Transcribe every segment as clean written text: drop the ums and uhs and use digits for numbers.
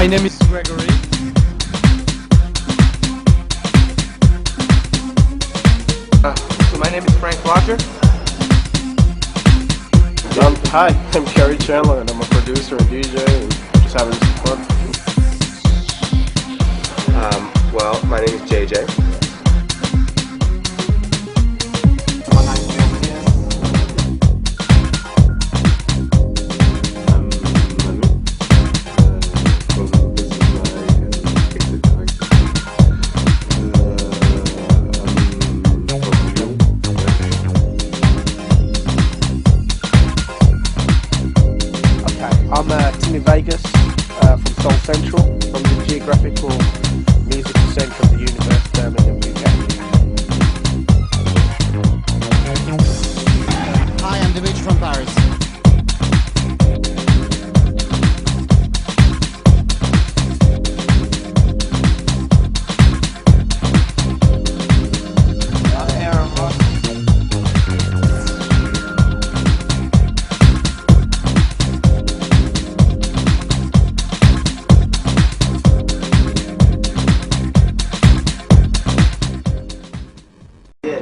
My name is Gregory. So my name is Frank Roger. Hi, I'm Kerry Chandler and I'm a producer and DJ and just having some fun. Well, my name is JJ. I'm Timmy Vegas from Soul Central, from the geographical musical centre of the universe, Birmingham, UK. Hi, I'm Dimitri from Paris.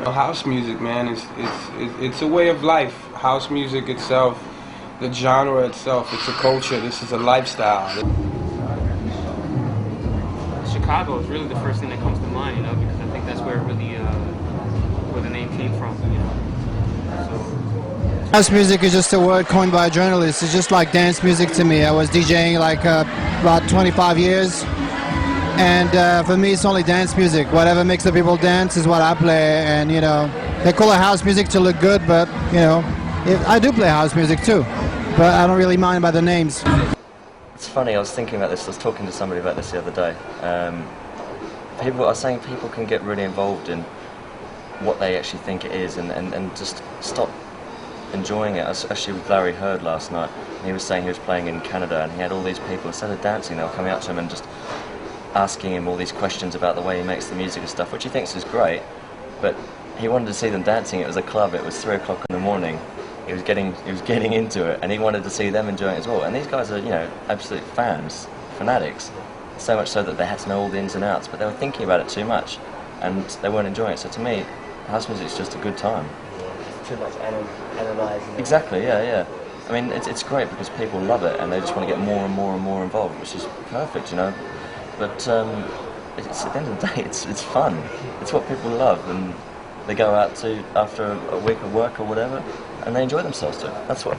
House music, man, it's a way of life. House music itself, the genre itself, it's a culture. This is a lifestyle. Chicago is really the first thing that comes to mind, you know, because I think that's where really where the name came from, you know. House music is just a word coined by a journalist. It's just like dance music to me. I was DJing like about 25 years. And for me, it's only dance music. Whatever makes the people dance is what I play. And, you know, they call it house music to look good, but, you know, I do play house music too. But I don't really mind by the names. It's funny, I was thinking about this, I was talking to somebody about this the other day. I was saying people can get really involved in what they actually think it is and just stop enjoying it. I was actually with Larry Heard last night. And he was saying he was playing in Canada and he had all these people, instead of dancing, they were coming up to him and just asking him all these questions about the way he makes the music and stuff, which he thinks is great, but he wanted to see them dancing. It was a club, it was 3 o'clock in the morning, he was getting into it, and he wanted to see them enjoying it as well. And these guys are, you know, absolute fans, fanatics, so much so that they had to know all the ins and outs, but they were thinking about it too much, and they weren't enjoying it. So to me, house music is just a good time. Too much analysing. Exactly, yeah. I mean, it's great because people love it, and they just want to get more and more and more involved, which is perfect, you know. But it's, at the end of the day, it's fun. It's what people love, and they go out to after a week of work or whatever, and they enjoy themselves too. That's what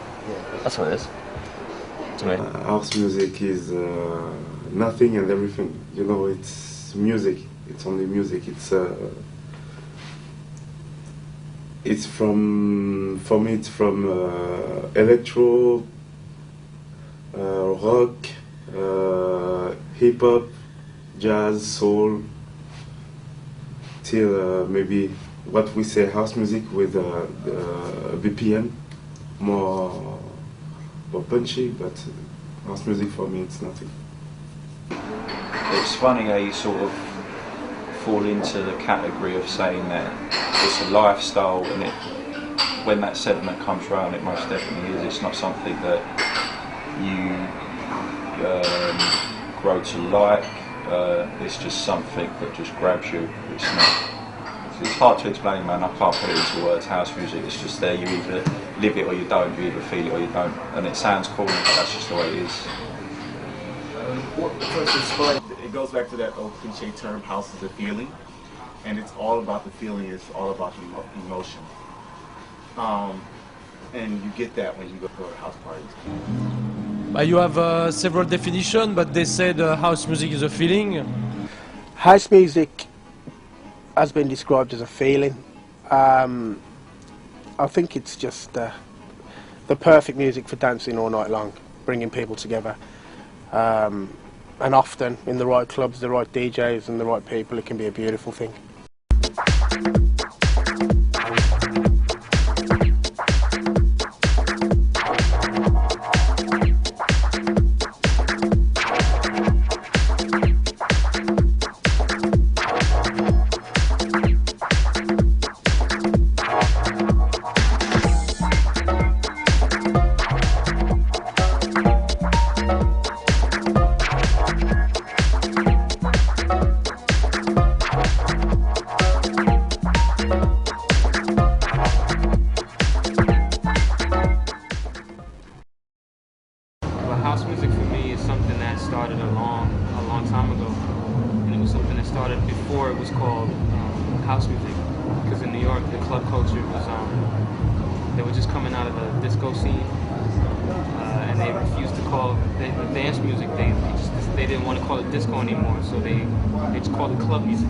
it is to me. House music is nothing and everything. You know, it's music. It's only music. It's from, for me, it's from electro, rock, hip hop, jazz, soul, till maybe what we say house music with BPM, more punchy, but house music for me it's nothing. It's funny how you sort of fall into the category of saying that it's a lifestyle, and when that sentiment comes around, it most definitely is. It's not something that you grow to like. It's just something that just grabs you. It's hard to explain, man. I can't put it into words. House music, it's just there. You either live it or you don't. You either feel it or you don't. And it sounds cool, but that's just the way it is. It goes back to that old cliche term, house is a feeling. And it's all about the feeling, it's all about the emotion. And you get that when you go to house parties. You have several definitions, but they said house music is a feeling. House music has been described as a feeling. I think it's just the perfect music for dancing all night long, bringing people together. And often in the right clubs, the right DJs and the right people, it can be a beautiful thing. house music, because in New York the club culture was they were just coming out of the disco scene, and they refused to call the dance music. They didn't want to call it disco anymore, so they just called it club music.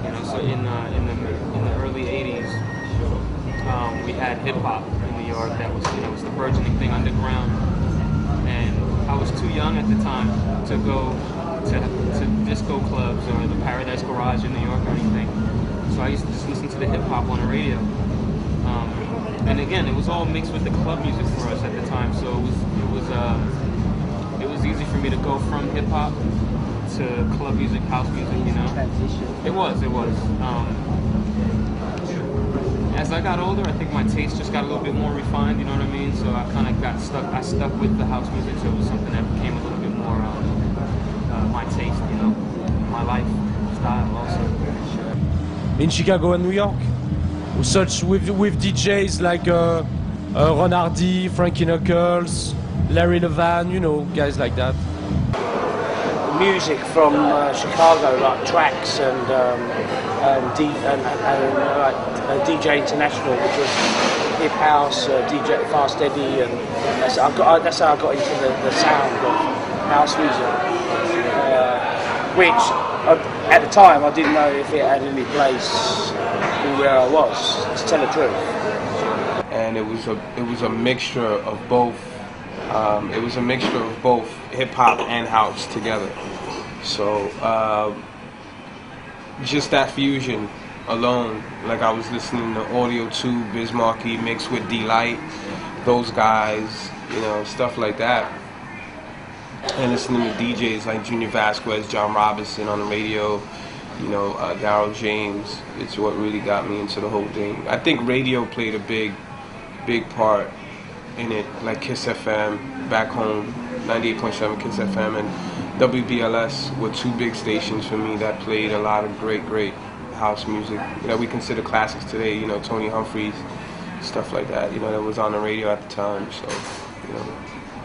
You know, so in the early '80s, we had hip hop in New York that was was the burgeoning thing underground, and I was too young at the time to go to disco clubs or the Paradise Garage in New York or anything. So I used to just listen to the hip hop on the radio. And again, it was all mixed with the club music for us at the time. So it was easy for me to go from hip hop to club music, house music. You know, it was. As I got older, I think my taste just got a little bit more refined. You know what I mean? So I kind of got stuck. I stuck with the house music, so it was something that became a little bit more my taste. You know, my lifestyle also. In Chicago and New York, such with DJs like Ron Hardy, Frankie Knuckles, Larry Levan, you know, guys like that. Music from Chicago, like Trax and DJ International, which was hip house, DJ Fast Eddie, and that's how I got into the sound of house music, which at the time I didn't know if it had any place in where I was, to tell the truth. And it was a mixture of both. It was a mixture of both hip hop and house together. So just that fusion alone, like I was listening to Audio 2, Biz Markie mixed with D-Light, those guys, you know, stuff like that. And listening to DJs like Junior Vasquez, John Robinson on the radio, you know, Darryl James, it's what really got me into the whole thing. I think radio played a big part in it, like Kiss FM back home, 98.7 Kiss FM, and WBLS were two big stations for me that played a lot of great house music that we consider classics today, you know, Tony Humphries, stuff like that, you know, that was on the radio at the time, so, you know,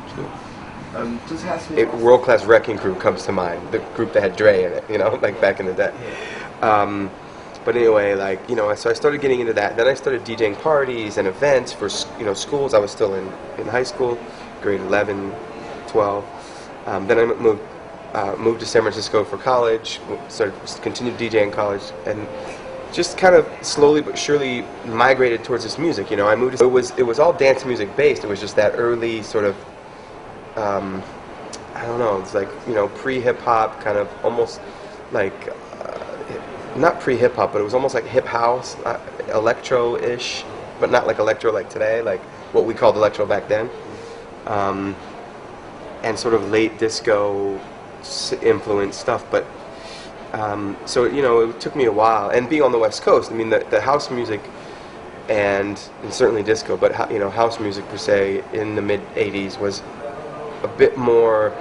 it's good. World Class Wrecking Crew comes to mind, the group that had Dre in it, you know, like back in the day. But anyway, like, you know, so I started getting into that. Then I started DJing parties and events for, you know, schools. I was still in high school, grade 11, 12. Then I moved to San Francisco for college, continued DJing in college, and just kind of slowly but surely migrated towards this music. You know, I moved. It was all dance music based. It was just that early sort of, I don't know. It's like, you know, pre-hip hop, kind of almost like. Not pre-hip hop, but it was almost like hip house, electro-ish, but not like electro like today, like what we called electro back then, and sort of late disco influence stuff. But so, you know, it took me a while, and being on the West Coast, I mean, the house music and certainly disco, but you know, house music per se in the mid '80s was a bit more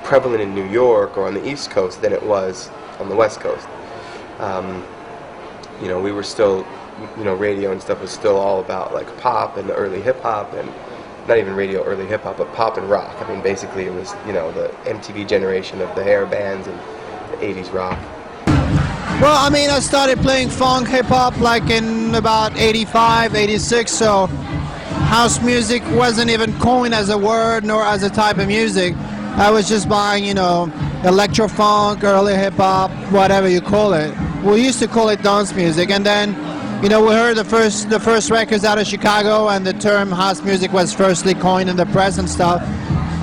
prevalent in New York or on the East Coast than it was on the West Coast. You know, we were still, you know, radio and stuff was still all about like pop and the early hip hop, and not even radio early hip hop, but pop and rock. I mean, basically it was, you know, the MTV generation of the hair bands and the 80s rock. Well, I mean, I started playing funk hip hop like in about 85, 86, so house music wasn't even coined as a word nor as a type of music. I was just buying, you know, electro funk, early hip hop, whatever you call it. We used to call it dance music, and then, you know, we heard the first records out of Chicago, and the term house music was firstly coined in the press and stuff.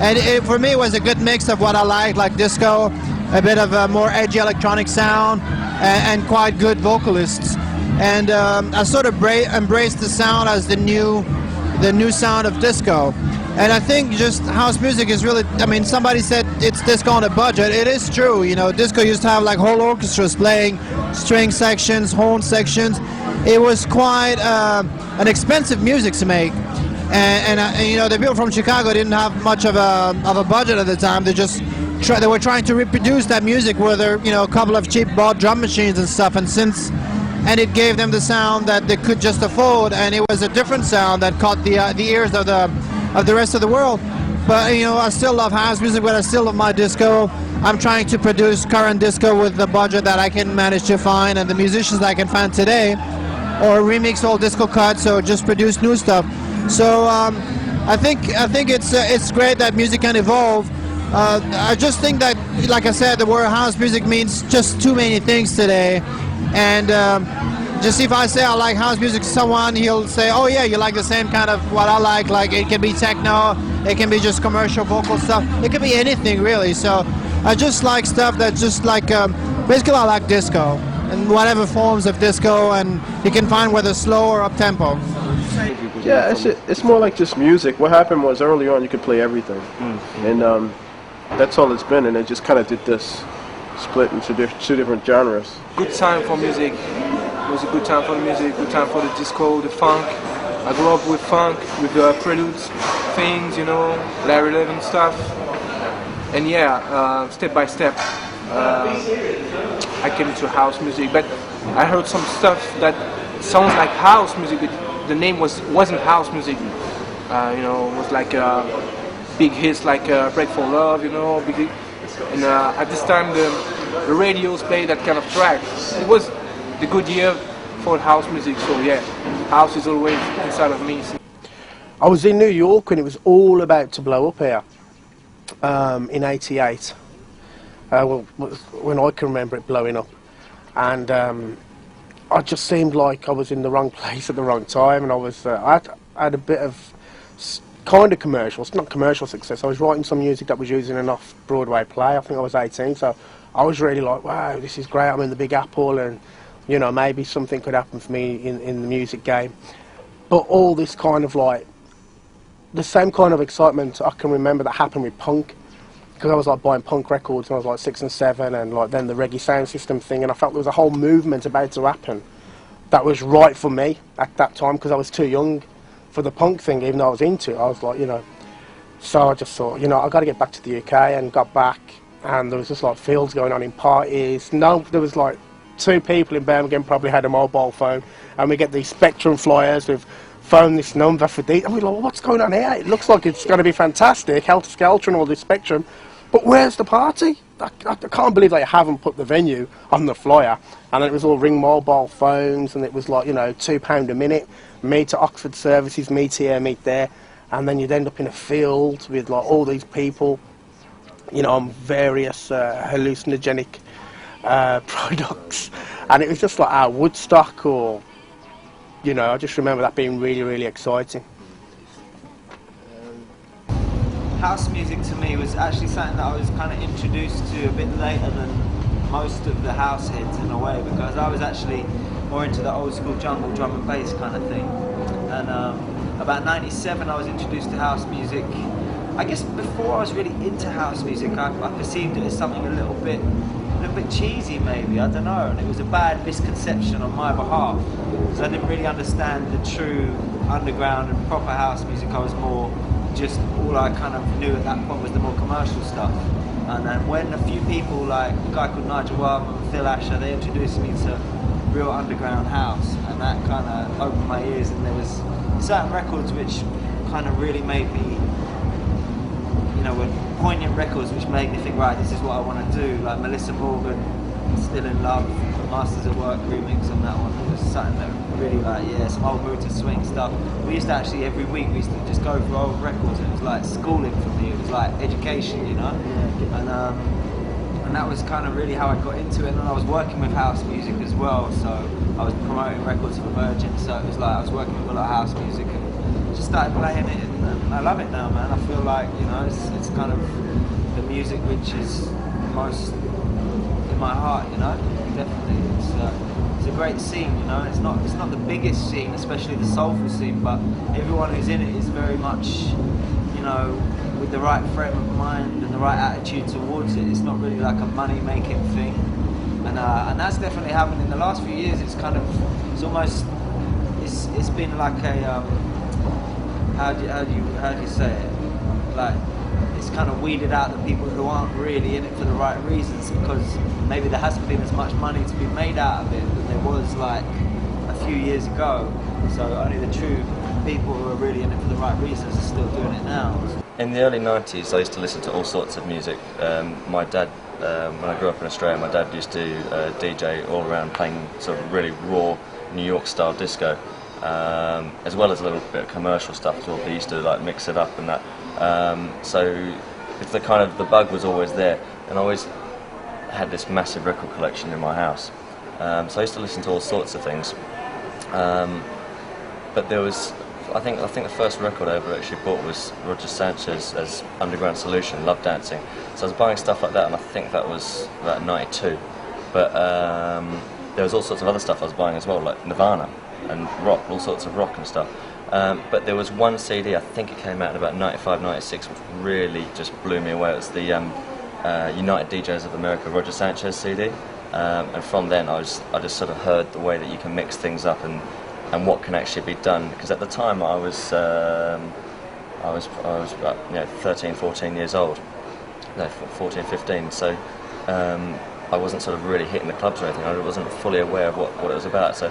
And for me, it was a good mix of what I liked, like disco, a bit of a more edgy electronic sound, and quite good vocalists. And I sort of embraced the sound as the new sound of disco. And I think just house music is really, I mean, somebody said it's disco on a budget. It is true, you know, disco used to have like whole orchestras playing string sections, horn sections. It was quite an expensive music to make. And you know, the people from Chicago didn't have much of a budget at the time. They were trying to reproduce that music with you know, a couple of cheap bought drum machines and stuff and synths. And it gave them the sound that they could just afford, and it was a different sound that caught the ears of the rest of the world. But you know, I still love house music, but I still love my disco. I'm trying to produce current disco with the budget that I can manage to find and the musicians that I can find today, or remix old disco cuts, or just produce new stuff. So I think it's great that music can evolve. I just think that, like I said, the word house music means just too many things today, and just if I say I like house music to someone, he'll say, oh yeah, you like the same kind of what I like it can be techno, it can be just commercial vocal stuff, it can be anything really. So I just like stuff that just like, basically I like disco, and whatever forms of disco, and you can find whether slow or up-tempo. Yeah, it's more like just music. What happened was early on you could play everything, and that's all it's been, and it just kind of did this split into two different genres. Good time for music. It was a good time for the music, good time for the disco, the funk. I grew up with funk, with the preludes, things, you know, Larry Levin stuff. And yeah, step by step, I came into house music. But I heard some stuff that sounds like house music, but the name wasn't house music. You know, it was like big hits like Break for Love, you know, big. And at this time the radios played that kind of track. It was the good year for house music, so yeah, house is always inside of me. I was in New York when it was all about to blow up here, in '88. Well, when I can remember it blowing up, and I just seemed like I was in the wrong place at the wrong time, and I had a bit of kind of commercials, not commercial success. I was writing some music that was using an off-Broadway play. I think I was 18, so I was really like, wow, this is great, I'm in the Big Apple, and you know, maybe something could happen for me in the music game. But all this kind of like, the same kind of excitement I can remember that happened with punk, because I was like buying punk records when I was like 6 and 7, and like then the Reggae Sound System thing, and I felt there was a whole movement about to happen that was right for me at that time, because I was too young for the punk thing, even though I was into it. I was like, you know, so I just thought, you know, I've got to get back to the UK, and got back, and there was just like fields going on in parties. No, there was like 2 people in Birmingham probably had a mobile phone, and we get these Spectrum flyers with phone this number for these, and we're like, well, what's going on here? It looks like it's going to be fantastic, Helter Skelter and all this Spectrum, but where's the party? I can't believe they haven't put the venue on the flyer. And it was all ring mobile phones, and it was like, you know, £2 a minute, me to Oxford services, meet here, meet there, and then you'd end up in a field with like all these people, you know, on various hallucinogenic products, and it was just like our Woodstock, or, you know, I just remember that being really, really exciting. House music to me was actually something that I was kind of introduced to a bit later than most of the house heads in a way, because I was actually more into the old school jungle drum and bass kind of thing. And about '97 I was introduced to house music. I guess before I was really into house music, I perceived it as something a little bit cheesy maybe, I don't know, and it was a bad misconception on my behalf, because I didn't really understand the true underground and proper house music. I was more just, all I kind of knew at that point was the more commercial stuff. And then when a few people like a guy called Nigel Wildman and Phil Asher, they introduced me to real underground house, and that kind of opened my ears, and there was certain records which kind of really made me, you know, were poignant records which made me think, right, this is what I want to do, like Melissa Morgan, Still in Love, Masters at Work remix on that one. It was something that really, like, yeah, some old Roots and Swing stuff. We used to actually, every week, we used to just go through old records, and it was like schooling for me, it was like education, you know? And that was kind of really how I got into it. And then I was working with house music as well, so I was promoting records for Virgin, so it was like I was working with a lot of house music, and just started playing it, and I love it now, man. I feel like, you know, it's kind of the music which is most in my heart, you know, definitely. It's a great scene, you know. It's not the biggest scene, especially the soulful scene, but everyone who's in it is very much, you know, with the right frame of mind and the right attitude towards it. It's not really like a money-making thing, and that's definitely happened in the last few years. It's kind of, it's been like a how do you say it? Like, it's kind of weeded out the people who aren't really in it for the right reasons, because maybe there hasn't been as much money to be made out of it than there was like a few years ago. So only the true people who are really in it for the right reasons are still doing it now. In the early 90s, I used to listen to all sorts of music. My dad when I grew up in Australia, my dad used to DJ all around, playing sort of really raw New York style disco, as well as a little bit of commercial stuff as well. He used to like mix it up and that. So it's the kind of, the bug was always there, and I always had this massive record collection in my house. So I used to listen to all sorts of things. But there was, I think the first record I ever actually bought was Roger Sanchez as Underground Solution, Love Dancing. So I was buying stuff like that, and I think that was about '92. But there was all sorts of other stuff I was buying as well, like Nirvana and rock, all sorts of rock and stuff. But there was one CD, I think it came out in about '95, '96, which really just blew me away. It was the United DJs of America, Roger Sanchez CD. And from then I just sort of heard the way that you can mix things up and what can actually be done, because at the time I was about 13, 14 years old, no, 14, 15, so I wasn't sort of really hitting the clubs or anything. I wasn't fully aware of what it was about. So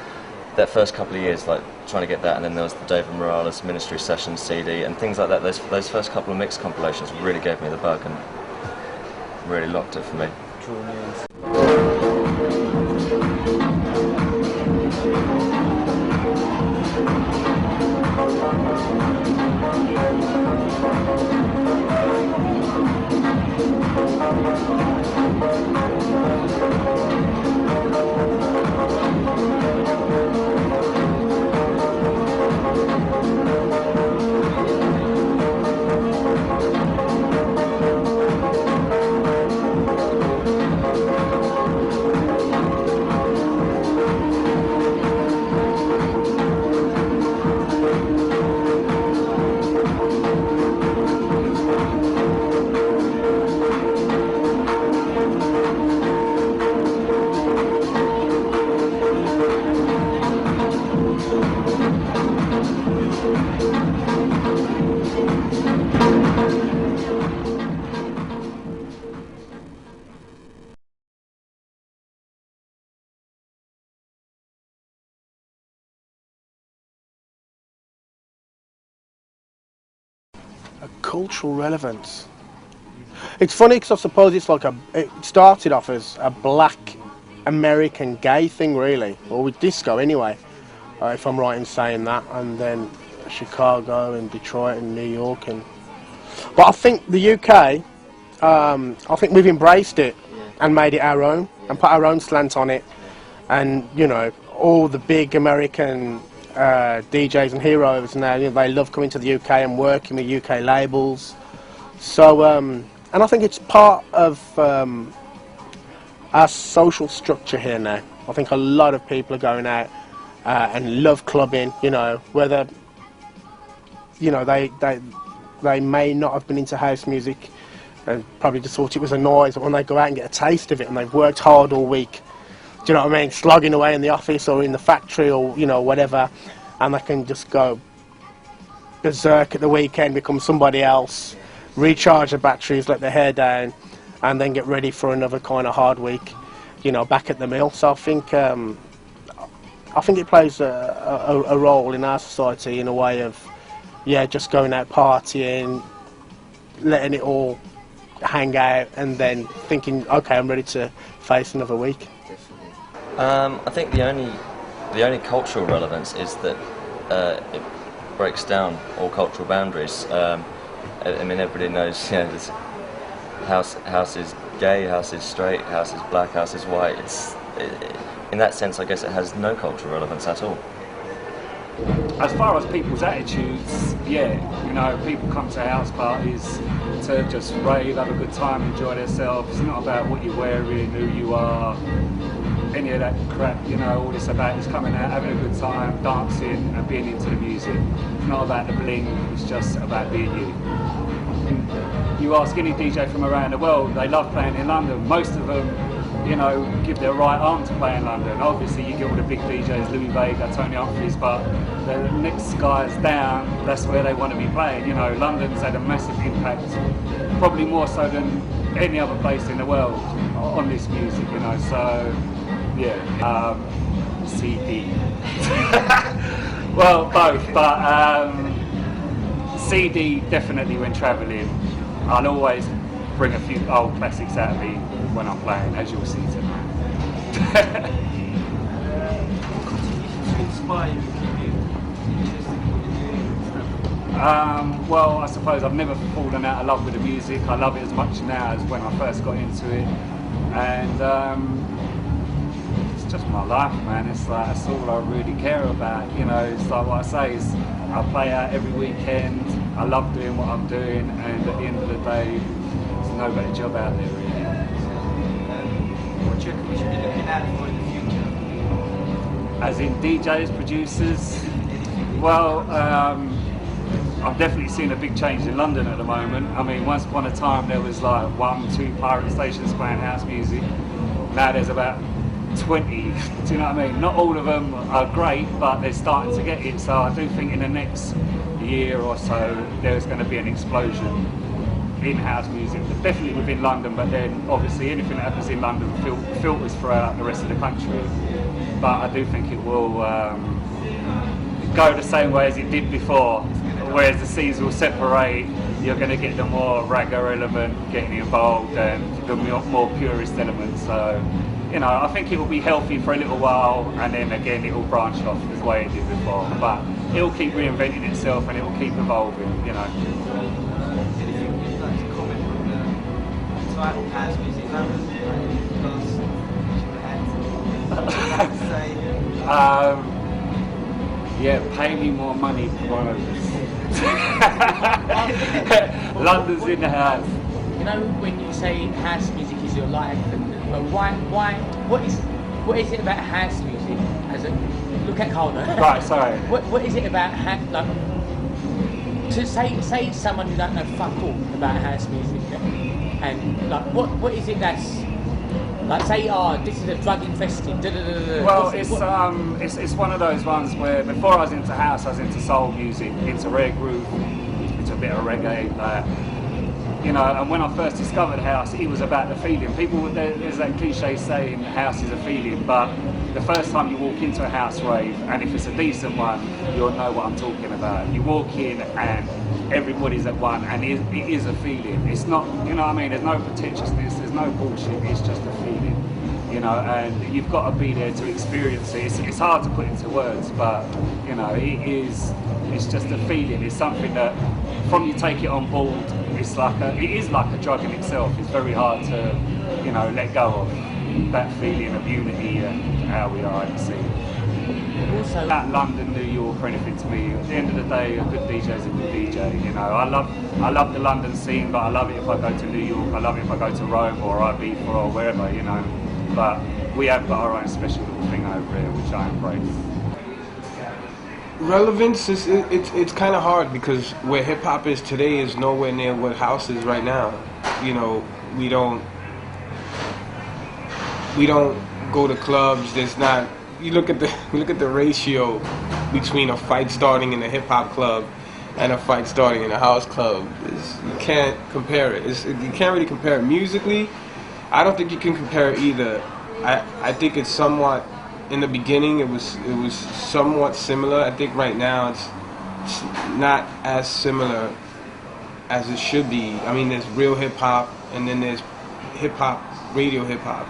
that first couple of years, like trying to get that, and then there was the David Morales Ministry Sessions CD and things like that. Those first couple of mix compilations really gave me the bug and really locked it for me. Cultural relevance. It's funny because I suppose it's like it started off as a black American gay thing, really, or with disco anyway, if I'm right in saying that, and then Chicago and Detroit and New York, but I think the UK, I think we've embraced it and made it our own and put our own slant on it, and you know, all the big American DJs and heroes now, you know, they love coming to the UK and working with UK labels. So, and I think it's part of our social structure here now. I think a lot of people are going out and love clubbing. You know, whether they may not have been into house music and probably just thought it was a noise, but when they go out and get a taste of it and they've worked hard all week, do you know what I mean, slogging away in the office or in the factory or, you know, whatever, and they can just go berserk at the weekend, become somebody else, recharge the batteries, let their hair down, and then get ready for another kind of hard week, you know, back at the mill. So I think it plays a role in our society in a way of, yeah, just going out partying, letting it all hang out, and then thinking, okay, I'm ready to face another week. I think the only cultural relevance is that it breaks down all cultural boundaries. I mean, everybody knows, you know, this house is gay, house is straight, house is black, house is white. In that sense, I guess it has no cultural relevance at all. As far as people's attitudes, yeah, you know, people come to house parties to just rave, have a good time, enjoy themselves. It's not about what you're wearing, who you are, any of that crap, you know. All it's about is coming out, having a good time, dancing and being into the music. It's not about the bling, it's just about being you. And you ask any DJ from around the world, they love playing in London. Most of them, you know, give their right arm to play in London. Obviously you get all the big DJs, Louis Vega, Tony Humphries, but the next guys down, that's where they want to be playing. You know, London's had a massive impact, probably more so than any other place in the world on this music, you know, so yeah, CD. Well, both, but CD definitely when travelling. I'll always bring a few old classics out of me when I'm playing, as you'll see tonight. Well, I suppose I've never fallen out of love with the music. I love it as much now as when I first got into it, and it's just my life, man. It's like that's all I really care about. You know, it's like what I say is I play out every weekend. I love doing what I'm doing, and at the end of the day, there's no better job out there, really. What do you reckon we should be looking at for in the future? As in DJs, producers, well, I've definitely seen a big change in London at the moment. I mean, once upon a time there was like 1-2 pirate stations playing house music. Now there's about 20, do you know what I mean? Not all of them are great, but they're starting to get it. So I do think in the next year or so there's going to be an explosion in house music, definitely within London, but then obviously anything that happens in London filters throughout the rest of the country. But I do think it will go the same way as it did before, whereas the scenes will separate. You're going to get the more ragga element getting involved and the more purist element. So, you know, I think it will be healthy for a little while, and then again it will branch off the way it did before. But it will keep reinventing itself and it will keep evolving, you know. Anything you'd like to comment on the title house music London? Yeah, pay me more money for one of this. London's in the house. You know, when you say house music is your life, but why, what is it about house music? Look at Calder. Right, sorry. What is it about, like, to say someone who don't know fuck all about house music, and like, what is it that's, like, say, oh, this is a drug infested. Well, it's one of those ones where before I was into house, I was into soul music, into rare groove, into a bit of reggae, you know. And when I first discovered house, it was about the feeling. There's that cliche saying, house is a feeling, but the first time you walk into a house rave, and if it's a decent one, you'll know what I'm talking about. You walk in and everybody's at one, and it is a feeling. It's not, you know what I mean, there's no pretentiousness, there's no bullshit, it's just a feeling, you know, and you've got to be there to experience it. It's hard to put into words, but, you know, it's just a feeling. It's something that, from you take it on board, it is like a drug in itself. It's very hard to, you know, let go of that feeling of unity and how we are at the scene. Also, at London, New York, or anything to me, at the end of the day, a good DJ is a good DJ. You know, I love the London scene, but I love it if I go to New York. I love it if I go to Rome or Ibiza or wherever, you know. But we have got our own special little thing over here, which I embrace. Relevance is it's kind of hard because where hip hop is today is nowhere near what house is right now. You know, we don't go to clubs. There's not. You look at the ratio between a fight starting in a hip hop club and a fight starting in a house club. You can't compare it. You can't really compare it musically. I don't think you can compare it either. I think it's somewhat. In the beginning, it was somewhat similar. I think right now it's not as similar as it should be. I mean, there's real hip hop, and then there's hip hop, radio hip hop.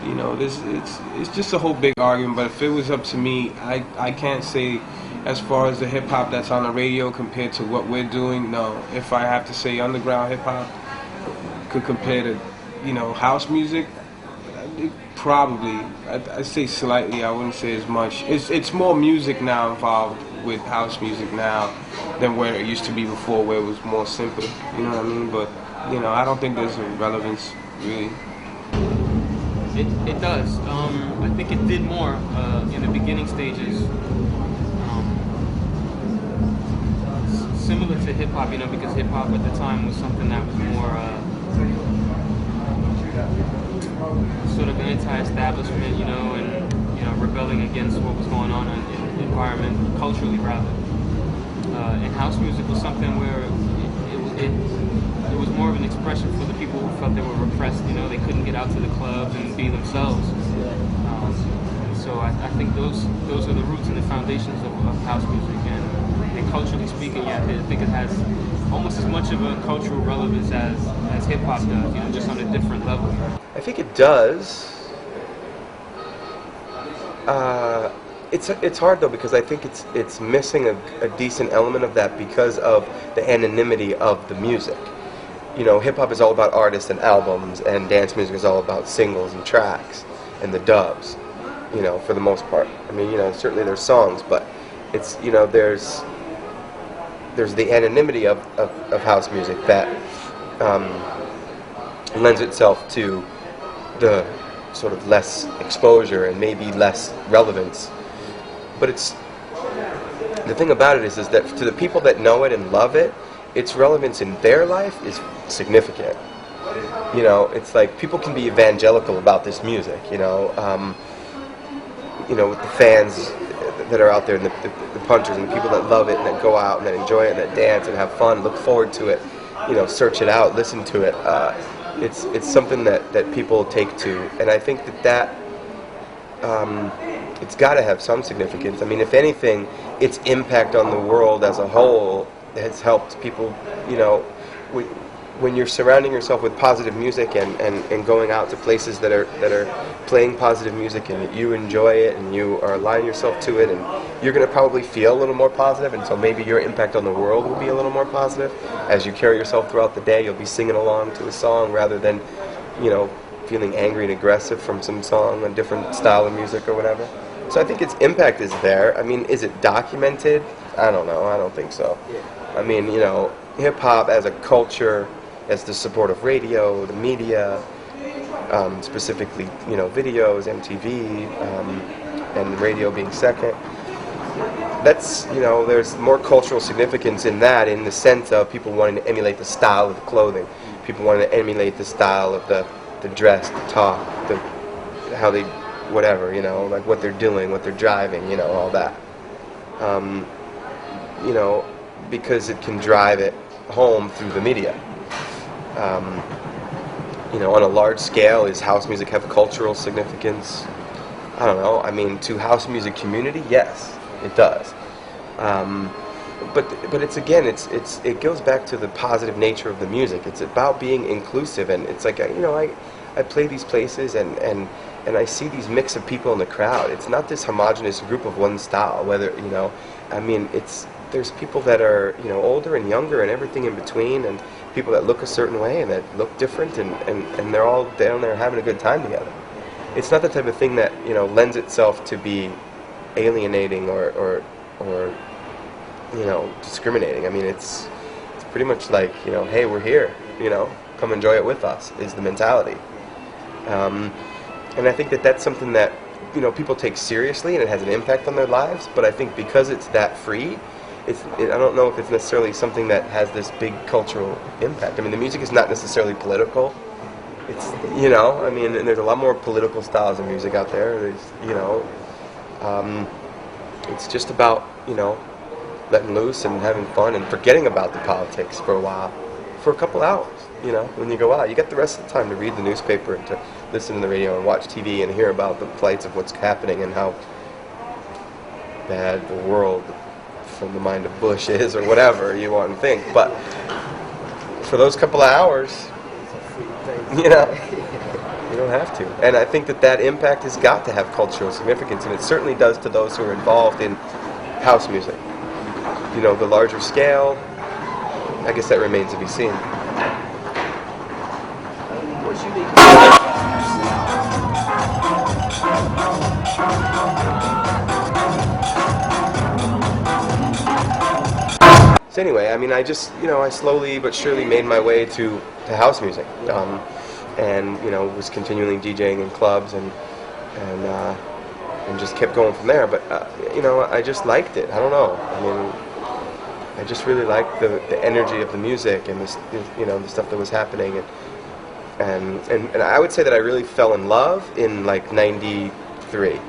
You know, it's just a whole big argument. But if it was up to me, I can't say as far as the hip hop that's on the radio compared to what we're doing. No, if I have to say underground hip hop could compare to, you know, house music. Probably, I'd say slightly. I wouldn't say as much. It's more music now involved with house music now than where it used to be before, where it was more simple. You know what I mean? But you know, I don't think there's a relevance really. It does. I think it did more in the beginning stages. Similar to hip hop, you know, because hip hop at the time was something that was more. Sort of anti-establishment, you know, and you know, rebelling against what was going on in the environment, culturally rather. And house music was something where it was more of an expression for the people who felt they were repressed. You know, they couldn't get out to the clubs and be themselves. So I think those are the roots and the foundations of house music, and and culturally speaking, yeah, I think it has almost as much of a cultural relevance as hip hop does, you know, just on a different level. I think it does. It's hard though, because I think it's missing a decent element of that because of the anonymity of the music. You know, hip hop is all about artists and albums, and dance music is all about singles and tracks and the dubs. You know, for the most part. I mean, you know, certainly there's songs, but it's, you know, there's the anonymity of house music that lends itself to the sort of less exposure and maybe less relevance. But it's, the thing about it is that to the people that know it and love it, its relevance in their life is significant. You know, it's like people can be evangelical about this music, you know, with the fans that are out there and the punchers and the people that love it and that go out and that enjoy it and that dance and have fun, look forward to it, you know, search it out, listen to it. It's something that people take to, and I think that it's got to have some significance. I mean, if anything, its impact on the world as a whole has helped people, you know, when you're surrounding yourself with positive music and going out to places that are playing positive music and you enjoy it and you are aligning yourself to it, and you're going to probably feel a little more positive, and so maybe your impact on the world will be a little more positive. As you carry yourself throughout the day, you'll be singing along to a song rather than, you know, feeling angry and aggressive from some song, a different style of music or whatever. So I think its impact is there. I mean, is it documented? I don't know. I don't think so. I mean, you know, hip-hop as a culture, as the support of radio, the media, specifically, you know, videos, MTV, and radio being second. That's, you know, there's more cultural significance in that, in the sense of people wanting to emulate the style of the clothing, people wanting to emulate the style of the dress, the talk, how they, whatever, you know, like what they're doing, what they're driving, you know, all that. You know, because it can drive it home through the media. You know, on a large scale, is house music have cultural significance? I don't know. I mean, to house music community, yes, it does. But it's, again, it goes back to the positive nature of the music. It's about being inclusive, and it's like, you know, I play these places and I see these mix of people in the crowd. It's not this homogenous group of one style. Whether, you know, I mean, there's people that are, you know, older and younger and everything in between, and people that look a certain way and that look different, and they're all down there having a good time together. It's not the type of thing that, you know, lends itself to be alienating or you know, discriminating. I mean, it's pretty much like, you know, hey, we're here, you know, come enjoy it with us, is the mentality. And I think that's something that, you know, people take seriously, and it has an impact on their lives. But I think because it's that free, I don't know if it's necessarily something that has this big cultural impact. I mean, the music is not necessarily political. It's, you know, I mean, and there's a lot more political styles of music out there. There's, you know, it's just about, you know, letting loose and having fun and forgetting about the politics for a while, for a couple hours. You know, when you go out, you got the rest of the time to read the newspaper and to listen to the radio and watch TV and hear about the plights of what's happening and how bad the world from the mind of Bush is, or whatever you want to think. But for those couple of hours, you know, you don't have to. And I think that impact has got to have cultural significance, and it certainly does to those who are involved in house music. You know, the larger scale, I guess that remains to be seen. So anyway, I mean, I just, you know, I slowly but surely made my way to house music, and, you know, was continually DJing in clubs and just kept going from there. But you know, I just liked it. I don't know. I mean, I just really liked the energy of the music and this, you know, the stuff that was happening, and I would say that I really fell in love in like '93.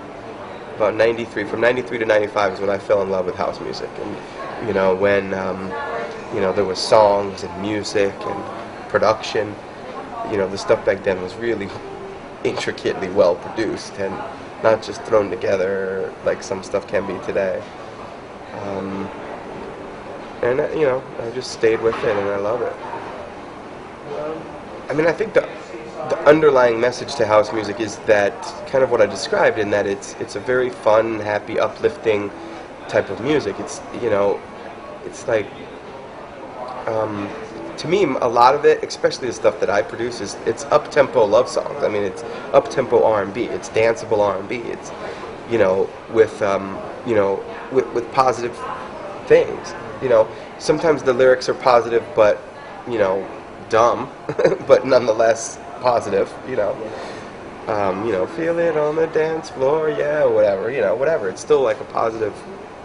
About '93, from '93 to '95 is when I fell in love with house music. And you know, when you know, there was songs and music and production. You know, the stuff back then was really intricately well produced and not just thrown together like some stuff can be today. and you know, I just stayed with it, and I love it. I mean, I think the underlying message to house music is that kind of what I described, in that it's a very fun, happy, uplifting type of music. It's, you know, it's like, to me, a lot of it, especially the stuff that I produce, it's up-tempo love songs. I mean, it's up-tempo R&B. It's danceable R&B. It's, you know, with positive things. You know, sometimes the lyrics are positive, but, you know, dumb, but nonetheless positive. You know, feel it on the dance floor, yeah, whatever. You know, whatever. It's still like a positive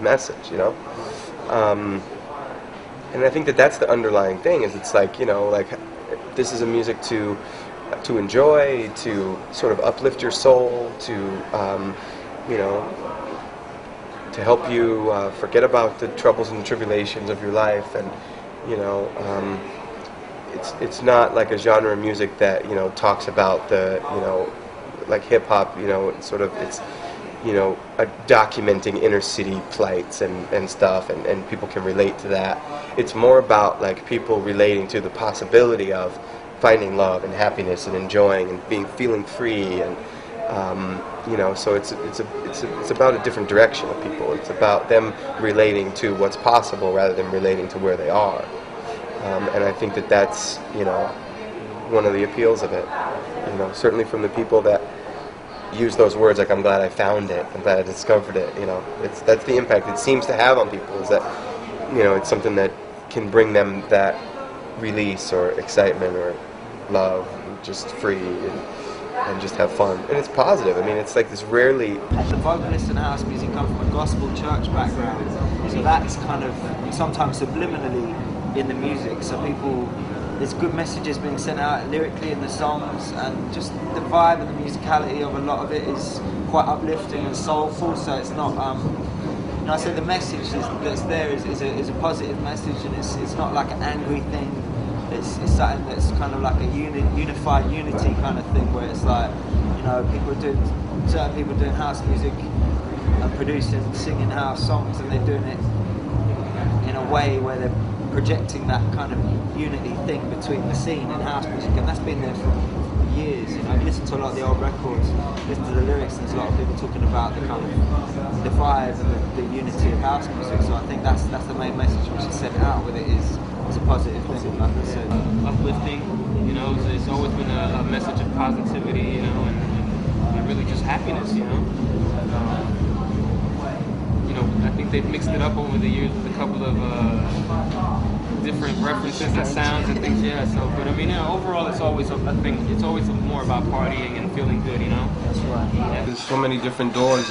message. You know. And I think that that's the underlying thing, is it's like, you know, like, this is a music to enjoy, to sort of uplift your soul, to, you know, to help you forget about the troubles and tribulations of your life. And, you know, it's not like a genre of music that, you know, talks about the, you know, like hip-hop, you know, it's, you know, documenting inner city plights and stuff, and people can relate to that. It's more about like people relating to the possibility of finding love and happiness and enjoying and feeling free, and you know, so it's about a different direction of people. It's about them relating to what's possible rather than relating to where they are, and I think that that's, you know, one of the appeals of it. You know, certainly from the people that use those words, like, I'm glad I found it, I'm glad I discovered it, you know, that's the impact it seems to have on people, is that, you know, it's something that can bring them that release or excitement or love, and just free and just have fun, and it's positive. I mean, it's like this rarely. The vocalist in house music come from a gospel church background, so that's kind of sometimes subliminally in the music, so people, there's good messages being sent out lyrically in the songs, and just the vibe and the musicality of a lot of it is quite uplifting and soulful. So it's not, you know, I say the message that's there is a positive message, and it's not like an angry thing. It's something that's kind of like a unified unity kind of thing, where it's like, you know, certain people doing house music and producing, singing house songs, and they're doing it in a way where they're projecting that kind of unity thing between the scene and house music, and that's been there for years. You know, you listen to a lot of the old records, listen to the lyrics, and there's a lot of people talking about the kind of the vibe and the unity of house music. So I think that's the main message which is sent out with it, is a positive thing, like I said. Uplifting, you know, it's always been a message of positivity, you know, and really just happiness, you know. You know, I think they've mixed it up over the years with a couple of different references and sounds and things, yeah. So, but I mean, you know, overall, it's always more about partying and feeling good, you know. That's right. Yeah. There's so many different doors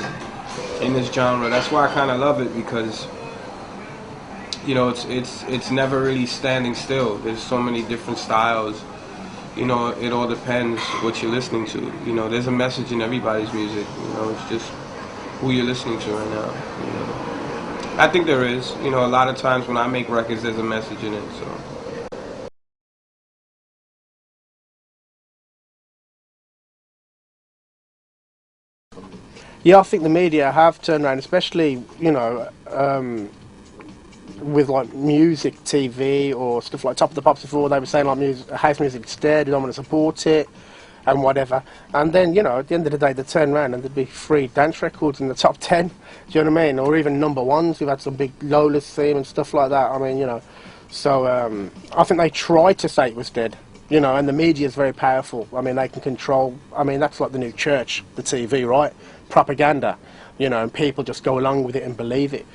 in this genre. That's why I kind of love it, because, you know, it's never really standing still. There's so many different styles. You know, it all depends what you're listening to. You know, there's a message in everybody's music. You know, it's just who you're listening to right now. You know, I think there is. You know, a lot of times when I make records, there's a message in it. So. Yeah, I think the media have turned around, especially, you know, with like music, TV, or stuff like Top of the Pops before. They were saying like house music's dead, we don't want to support it, and whatever. And then, you know, at the end of the day, they turn around and there'd be 3 dance records in the top 10. Do you know what I mean? Or even number ones. We've had some big Lola's theme and stuff like that. I mean, you know. So I think they tried to say it was dead. You know, and the media is very powerful. I mean, they can control. I mean, that's like the new church, the TV, right? Propaganda. You know, and people just go along with it and believe it.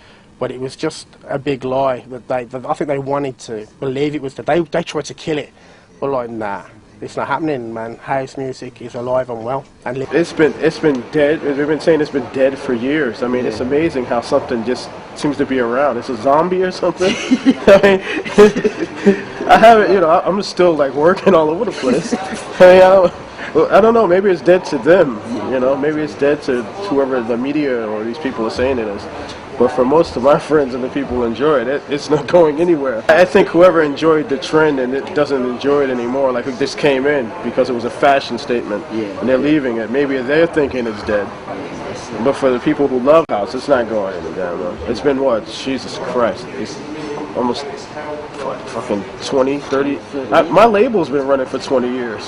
But it was just a big lie that I think they wanted to believe it was that they tried to kill it. But like, nah, it's not happening, man. House music is alive and well. And it's been dead. We've been saying it's been dead for years. I mean, it's amazing how something just seems to be around. It's a zombie or something. I mean, I haven't, you know, I'm still like working all over the place. I don't know, maybe it's dead to them, you know, maybe it's dead to whoever the media or these people are saying it is. But for most of my friends and the people who enjoy it, it's not going anywhere. I think whoever enjoyed the trend and it doesn't enjoy it anymore, like this came in because it was a fashion statement, and they're leaving it. Maybe they're thinking it's dead. But for the people who love house, it's not going any damn well. It's been what? Jesus Christ. almost fucking 20, 30. My label's been running for 20 years.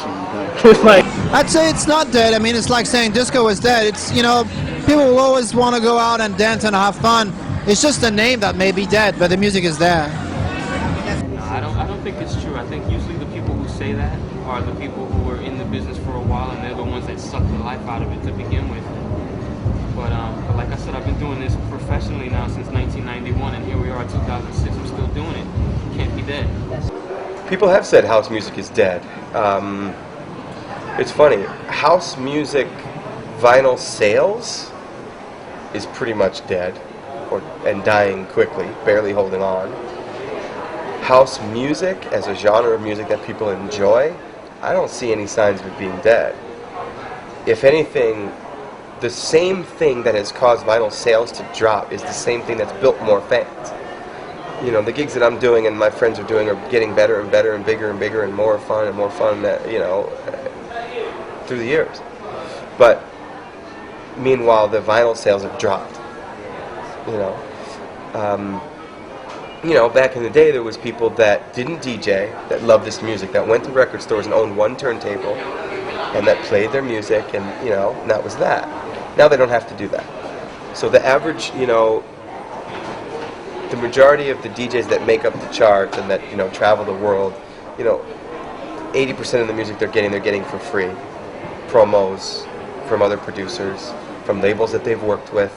It's like, I'd say it's not dead. I mean, it's like saying disco is dead. It's, you know, people will always want to go out and dance and have fun. It's just a name that may be dead, but the music is there. No, I don't think it's true. I think usually the people who say that are the people who were in the business for a while, and they're the ones that suck the life out of it to begin with. But like I said, I've been doing this professionally now since 1991, and here we are, 2006. I'm still doing it. Can't be dead. People have said house music is dead. It's funny. House music vinyl sales is pretty much dead, and dying quickly, barely holding on. House music as a genre of music that people enjoy, I don't see any signs of it being dead. If anything, the same thing that has caused vinyl sales to drop is the same thing that's built more fans. You know, the gigs that I'm doing and my friends are doing are getting better and better and bigger and bigger and more fun, you know, through the years. But meanwhile, the vinyl sales have dropped. You know, back in the day, there was people that didn't DJ, that loved this music, that went to record stores and owned one turntable, and that played their music, and, you know, and that was that. Now they don't have to do that. So the average, you know, the majority of the DJs that make up the charts and that, you know, travel the world, you know, 80% of the music they're getting for free. Promos from other producers, from labels that they've worked with,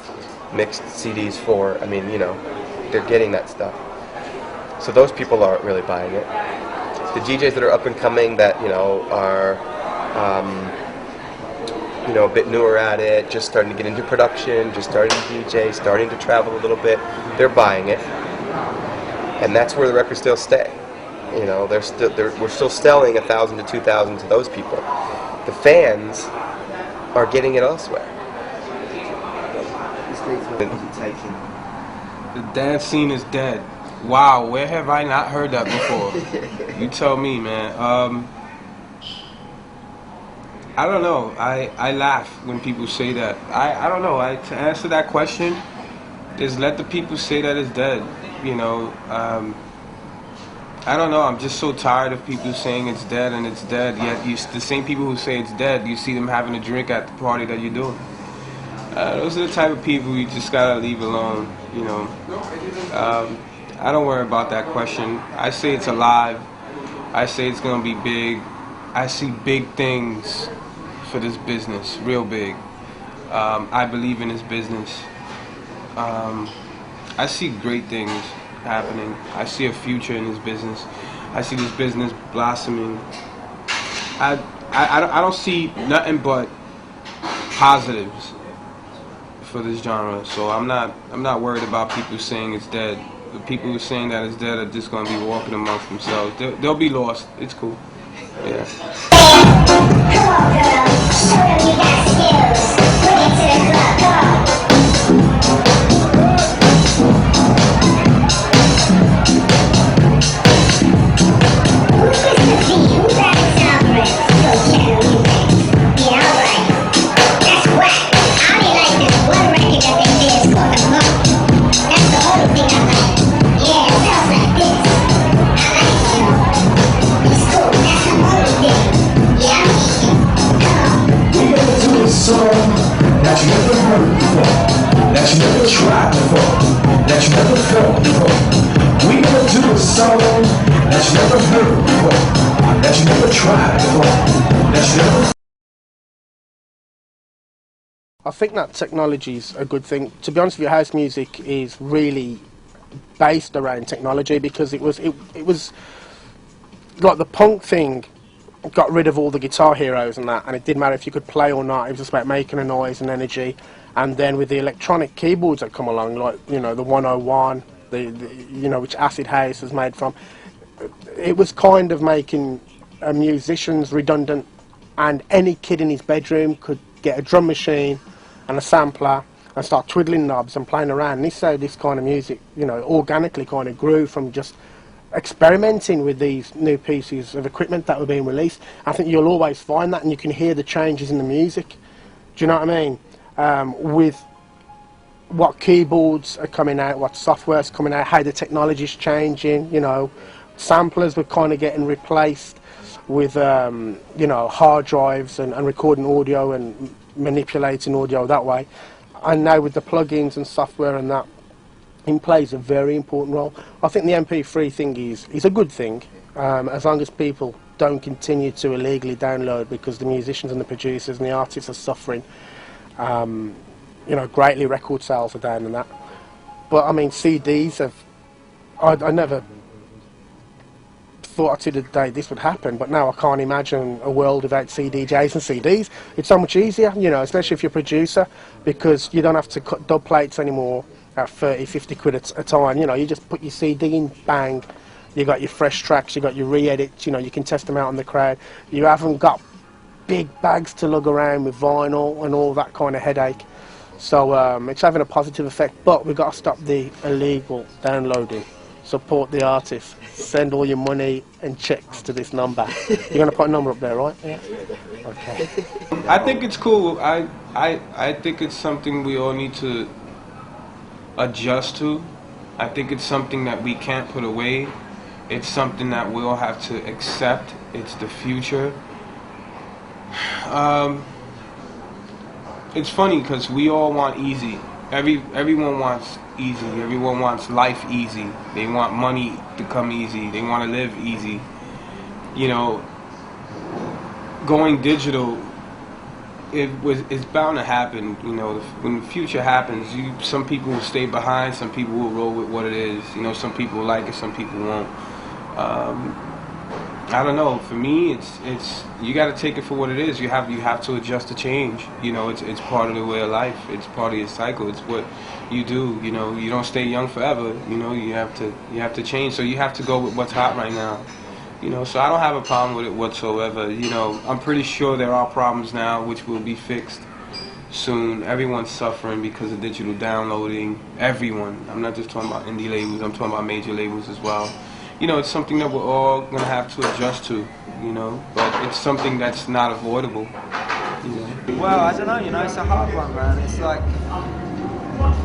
mixed CDs for. I mean, you know, they're getting that stuff. So those people aren't really buying it. The DJs that are up and coming that, you know, are, you know, a bit newer at it, just starting to get into production, just starting to DJ, starting to travel a little bit, they're buying it. And that's where the records still stay. You know, we're still selling 1,000 to 2,000 to those people. The fans are getting it elsewhere. The dance scene is dead. Wow, where have I not heard that before? You tell me, man. I don't know. I laugh when people say that. I don't know. To answer that question, just let the people say that it's dead. You know, I don't know. I'm just so tired of people saying it's dead and it's dead. Yet the same people who say it's dead, you see them having a drink at the party that you're doing. Those are the type of people you just gotta leave alone. You know. I don't worry about that question. I say it's alive. I say it's gonna be big. I see big things for this business, real big. I believe in this business. I see great things happening. I see a future in this business. I see this business blossoming. I don't see nothing but positives for this genre. So I'm not worried about people saying it's dead. The people who are saying that it's dead are just gonna be walking amongst themselves. They'll be lost. It's cool. Yeah. Come on, girl. Show them you got skills. Bring it to the club. Come on. Who's Mr. G? Who's that Alvarez? Yo, channel music. Yeah, alright. That's whack. I only like this one record that they did. It's called The Monk. That's the only thing I like. Yeah, it sounds like this. I like it, yo. It's cool. That's the only thing. Yeah, I'm eating. Come on. We're gonna do a song that you never heard before, that you never tried before, that you never felt before. We're gonna do a song that you never heard before, that you never tried before, that you never. I think that technology is a good thing. To be honest with you, house music is really based around technology because it was like the punk thing got rid of all the guitar heroes and that, and it didn't matter if you could play or not. It was just about making a noise and energy. And then with the electronic keyboards that come along, like, you know, the 101, the you know, which Acid House is made from, it was kind of making musicians redundant, and any kid in his bedroom could get a drum machine and a sampler and start twiddling knobs and playing around. And this is how this kind of music, you know, organically kind of grew from just experimenting with these new pieces of equipment that were being released. I think you'll always find that, and you can hear the changes in the music. Do you know what I mean? what keyboards are coming out, what software's coming out, how the technology's changing. You know, samplers were kind of getting replaced with you know, hard drives and recording audio and manipulating audio that way. And now with the plugins and software and that, it plays a very important role. I think the MP3 thing is a good thing, as long as people don't continue to illegally download, because the musicians and the producers and the artists are suffering. You know, greatly record sales are down and that. But I mean, CDs have, I never thought to the day this would happen, but now I can't imagine a world without CDJs and CDs. It's so much easier, you know, especially if you're a producer, because you don't have to cut dub plates anymore at 30, 50 quid a time. You know, you just put your CD in, bang, you got your fresh tracks, you got your re-edits, you know, you can test them out on the crowd. You haven't got big bags to lug around with vinyl and all that kind of headache. So it's having a positive effect, but we've got to stop the illegal downloading. Support the artists. Send all your money and checks to this number. You're going to put a number up there, right? Yeah. Okay. I think it's cool. I think it's something we all need to adjust to. I think it's something that we can't put away. It's something that we all have to accept. It's the future. It's funny because we all want easy. Everyone wants easy. Everyone wants life easy. They want money to come easy. They want to live easy. You know, going digital, it's bound to happen. You know, when the future happens, some people will stay behind. Some people will roll with what it is. You know, some people will like it. Some people won't. I don't know. For me, it's you got to take it for what it is. You have to adjust to change. You know, it's part of the way of life. It's part of your cycle. It's what you do. You know, you don't stay young forever. You know, you have to change. So you have to go with what's hot right now. You know, so I don't have a problem with it whatsoever. You know, I'm pretty sure there are problems now which will be fixed soon. Everyone's suffering because of digital downloading. Everyone. I'm not just talking about indie labels. I'm talking about major labels as well. You know, it's something that we're all going to have to adjust to, you know, but it's something that's not avoidable, you know. Well, I don't know, you know, it's a hard one, man. It's like,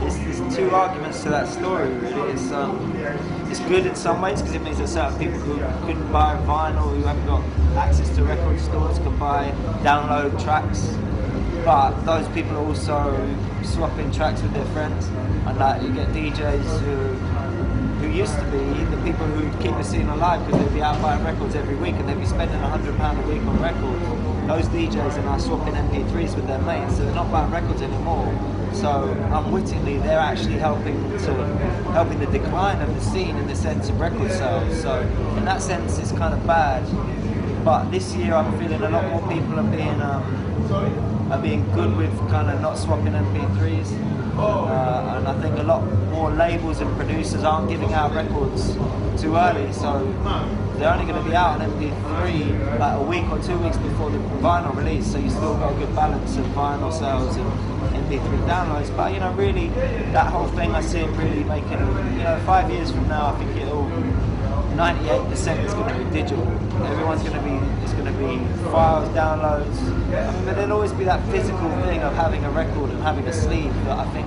there's two arguments to that story, really. It's good in some ways because it means that certain people who couldn't buy vinyl, who haven't got access to record stores, can buy, download tracks. But those people are also swapping tracks with their friends, and like you get DJs who used to be the people who keep the scene alive because they'd be out buying records every week and they'd be spending £100 a week on records. Those DJs are now swapping MP3s with their mates, so they're not buying records anymore. So unwittingly, they're actually helping the decline of the scene in the sense of record sales. So in that sense, it's kind of bad. But this year, I'm feeling a lot more people are being good with kind of not swapping MP3s. And I think a lot more labels and producers aren't giving out records too early, so they're only going to be out on MP3 like a week or 2 weeks before the vinyl release, so you still got a good balance of vinyl sales and MP3 downloads. But you know, really, that whole thing, I see it really making, you know, 5 years from now, I think it'll 98% is going to be digital. Everyone's going to be, it's going to be files, downloads. I mean, but there'll always be that physical thing of having a record and having a sleeve that I think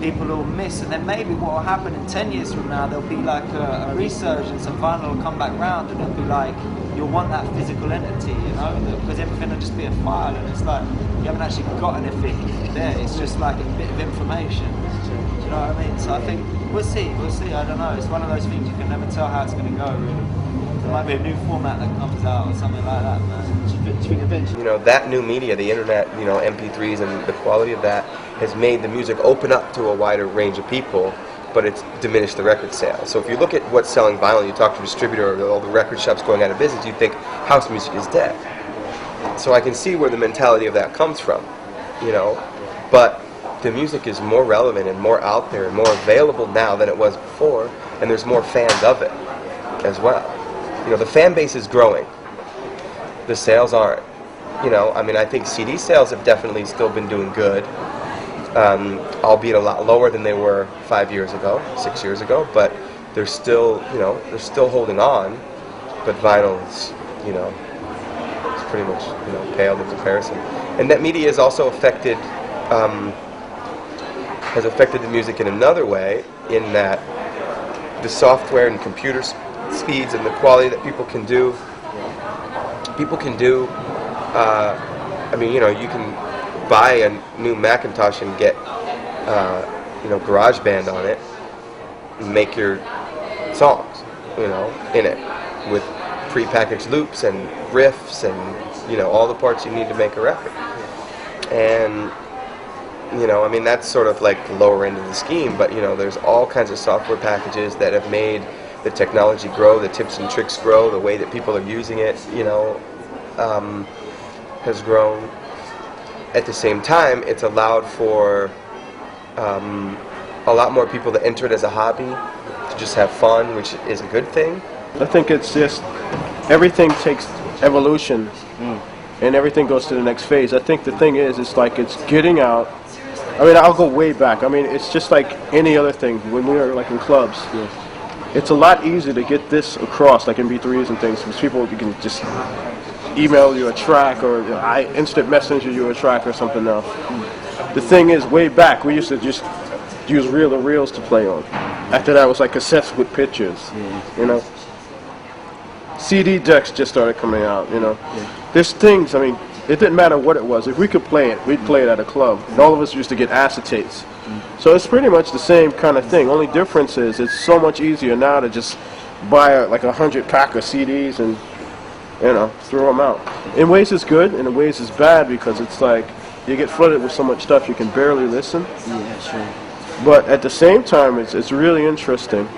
people will miss. And then maybe what will happen in 10 years from now, there'll be like a resurgence and vinyl will come back round and it'll be like, you'll want that physical entity, you know, because everything will just be a file and it's like, you haven't actually got anything there. It's just like a bit of information. Do you know what I mean? So I think we'll see, I don't know. It's one of those things you can never tell how it's going to go, really. There might be a new format that comes out or something like that, man. You know, that new media, the internet, you know, MP3s and the quality of that has made the music open up to a wider range of people, but it's diminished the record sales. So if you look at what's selling vinyl, you talk to a distributor or all the record shops going out of business, you think house music is dead. So I can see where the mentality of that comes from, you know, but the music is more relevant and more out there and more available now than it was before, and there's more fans of it as well. You know, the fan base is growing. The sales aren't. You know, I mean, I think CD sales have definitely still been doing good, albeit a lot lower than they were 5 years ago, 6 years ago, but they're still, you know, they're still holding on, but vinyl is, you know, it's pretty much, you know, paled in comparison. And that media has also affected has affected the music in another way, in that the software and computer speeds and the quality that people can do. I mean, you know, you can buy a new Macintosh and get, you know, GarageBand on it, and make your songs, you know, in it, with prepackaged loops and riffs and, you know, all the parts you need to make a record. And, you know, I mean, that's sort of like the lower end of the scheme, but, you know, there's all kinds of software packages that have made the technology grow, the tips and tricks grow, the way that people are using it, you know, has grown. At the same time, it's allowed for a lot more people to enter it as a hobby, to just have fun, which is a good thing. I think it's just everything takes evolution, and everything goes to the next phase. I think the thing is, it's like it's getting out. I mean, I'll go way back. I mean, it's just like any other thing. When we were like in clubs, it's a lot easier to get this across, like MP3s and things, because people, you can just email you a track, or I instant messenger you a track or something else. The thing is, way back, we used to just use reel-to-reels to play on. After that, it was like cassettes with pictures, you know. CD decks just started coming out, you know. There's things, I mean, it didn't matter what it was. If we could play it, we'd play it at a club. And all of us used to get acetates. So it's pretty much the same kind of thing. Only difference is it's so much easier now to just buy like 100 pack of CDs and, you know, throw them out. In ways it's good, and in ways it's bad, because it's like you get flooded with so much stuff you can barely listen. Yeah, sure. But at the same time, it's really interesting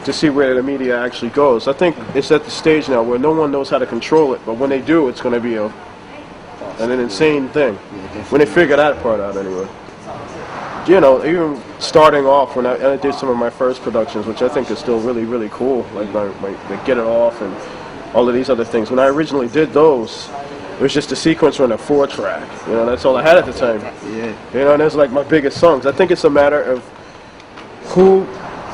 to see where the media actually goes. I think it's at the stage now where no one knows how to control it, but when they do, it's going to be an insane thing. When they figure that part out, anyway. You know, even starting off, when I did some of my first productions, which I think is still really, really cool, like my Get It Off and all of these other things. When I originally did those, it was just a sequence on a 4-track. You know, that's all I had at the time. Yeah. You know, and that's like my biggest songs. I think it's a matter of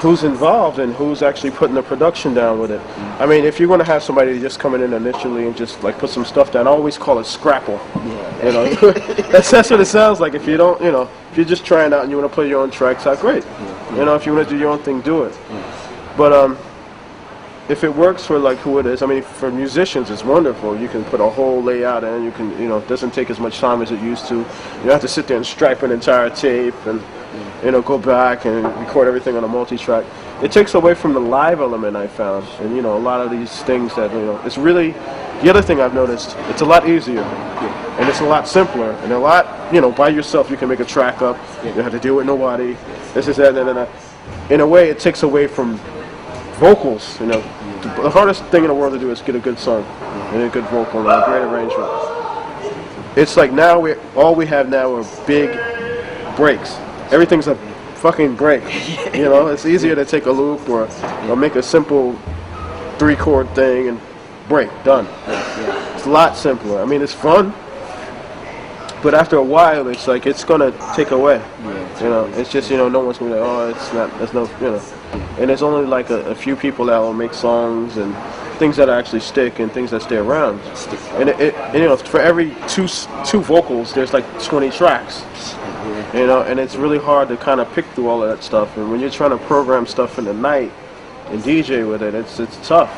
who's involved and who's actually putting the production down with it. I mean, if you're going to have somebody just coming in initially and just like put some stuff down, I always call it scrapple. Yeah. You know, that's what it sounds like. If you don't, you know, if you're just trying out and you want to play your own tracks out, great. You know, if you want to do your own thing, do it. But if it works for like who it is, I mean, for musicians, it's wonderful. You can put a whole layout in. You can, you know, it doesn't take as much time as it used to. You don't have to sit there and stripe an entire tape and, you know, go back and record everything on a multi-track. It takes away from the live element, I found. And, you know, a lot of these things that, you know, it's really, the other thing I've noticed, it's a lot easier. And it's a lot simpler. And a lot, you know, by yourself, you can make a track up. You don't have to deal with nobody. This is that, that. In a way, it takes away from vocals, you know. The hardest thing in the world to do is get a good song and a good vocal and a great arrangement. It's like now all we have now are big breaks. Everything's a fucking break. You know, it's easier to take a loop or make a simple 3-chord thing and break, done. It's a lot simpler. I mean, it's fun, but after a while, it's like it's gonna take away. You know, it's just, you know, no one's gonna be like, oh, it's not. There's no, you know. And there's only like a few people that will make songs and things that actually stick and things that stay around. And and, you know, for every two vocals, there's like 20 tracks. You know, and it's really hard to kind of pick through all of that stuff. And when you're trying to program stuff in the night and DJ with it, it's tough.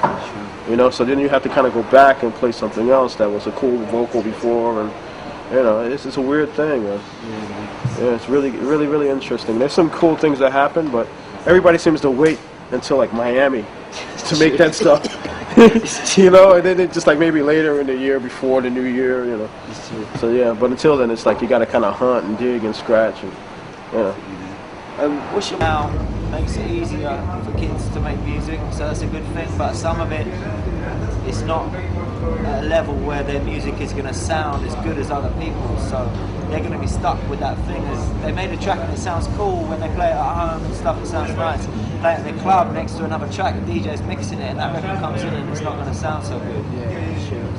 You know, so then you have to kind of go back and play something else that was a cool vocal before, and you know, it's a weird thing. Yeah, it's really, really, really interesting. There's some cool things that happen, but everybody seems to wait until like Miami to make that stuff. You know, and then it just like maybe later in the year before the new year, you know. So yeah, but until then, it's like you got to kind of hunt and dig and scratch, and you know. What's now makes it easier for kids to make music, so that's a good thing. But some of it, it's not at a level where their music is going to sound as good as other people's, so they're going to be stuck with that thing. As they made a track and it sounds cool when they play it at home and stuff, it sounds nice. Play it in the club next to another track, the DJ's mixing it and that record comes in and it's not going to sound so good.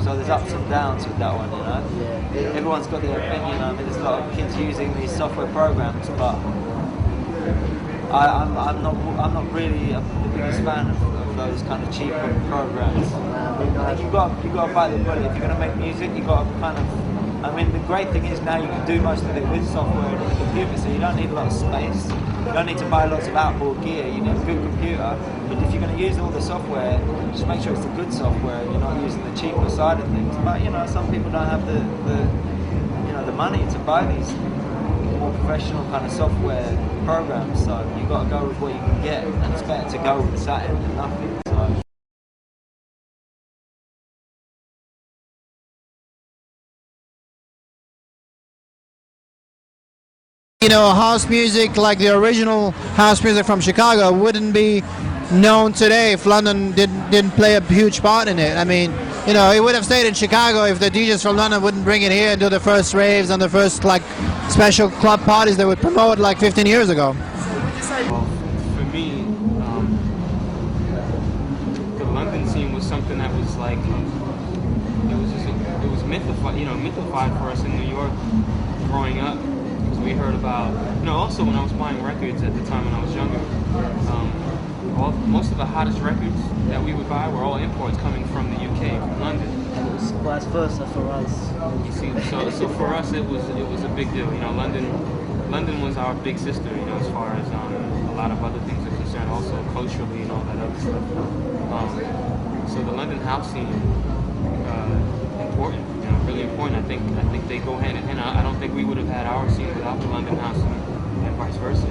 So there's ups and downs with that one, you know. Everyone's got their opinion. I mean, there's a lot of kids using these software programs, but I'm not really the biggest fan of those kind of cheaper programs. I think you got to bite the bullet. If you're going to make music, you got to kind of I mean, the great thing is now you can do most of it with software and the computer, so you don't need a lot of space. You don't need to buy lots of outboard gear. You need a good computer. But if you're going to use all the software, just make sure it's the good software. You're not using the cheaper side of things. But some people don't have the money to buy these more professional kind of software programs. So you've got to go with what you can get, and it's better to go with Saturn than nothing. So. House music, like the original house music from Chicago, wouldn't be known today if London didn't play a huge part in it. I mean, it would have stayed in Chicago if the DJs from London wouldn't bring it here and do the first raves and the first special club parties they would promote 15 years ago. Well, for me, the London scene was something that was it was mythified for us in New York growing up. We heard about, also when I was buying records at the time when I was younger, most of the hottest records that we would buy were all imports coming from the UK, from London. And it was vice versa for us. You see, so for us it was a big deal. London was our big sister, as far as a lot of other things are concerned, also culturally and all that other stuff. So the London house scene, important. Really important. I think they go hand in hand. I don't think we would have had our scene without the London house and vice versa.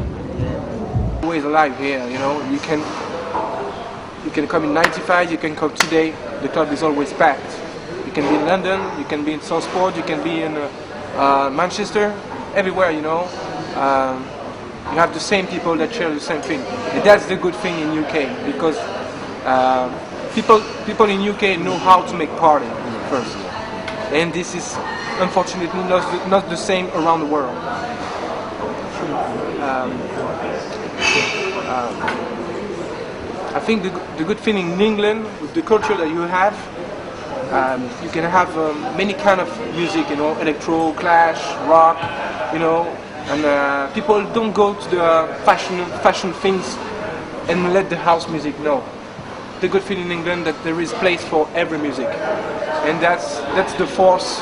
Always alive here, You can come in '95, you can come today. The club is always packed. You can be in London, you can be in Southport, you can be in Manchester, everywhere. You have the same people that share the same thing, and that's the good thing in UK because people in UK know how to make party first. And this is unfortunately not the same around the world. I think the good thing in England, with the culture that you have, you can have many kind of music, electro, clash, rock, and people don't go to the fashion things and let the house music know. The good thing in England that there is place for every music. And that's the force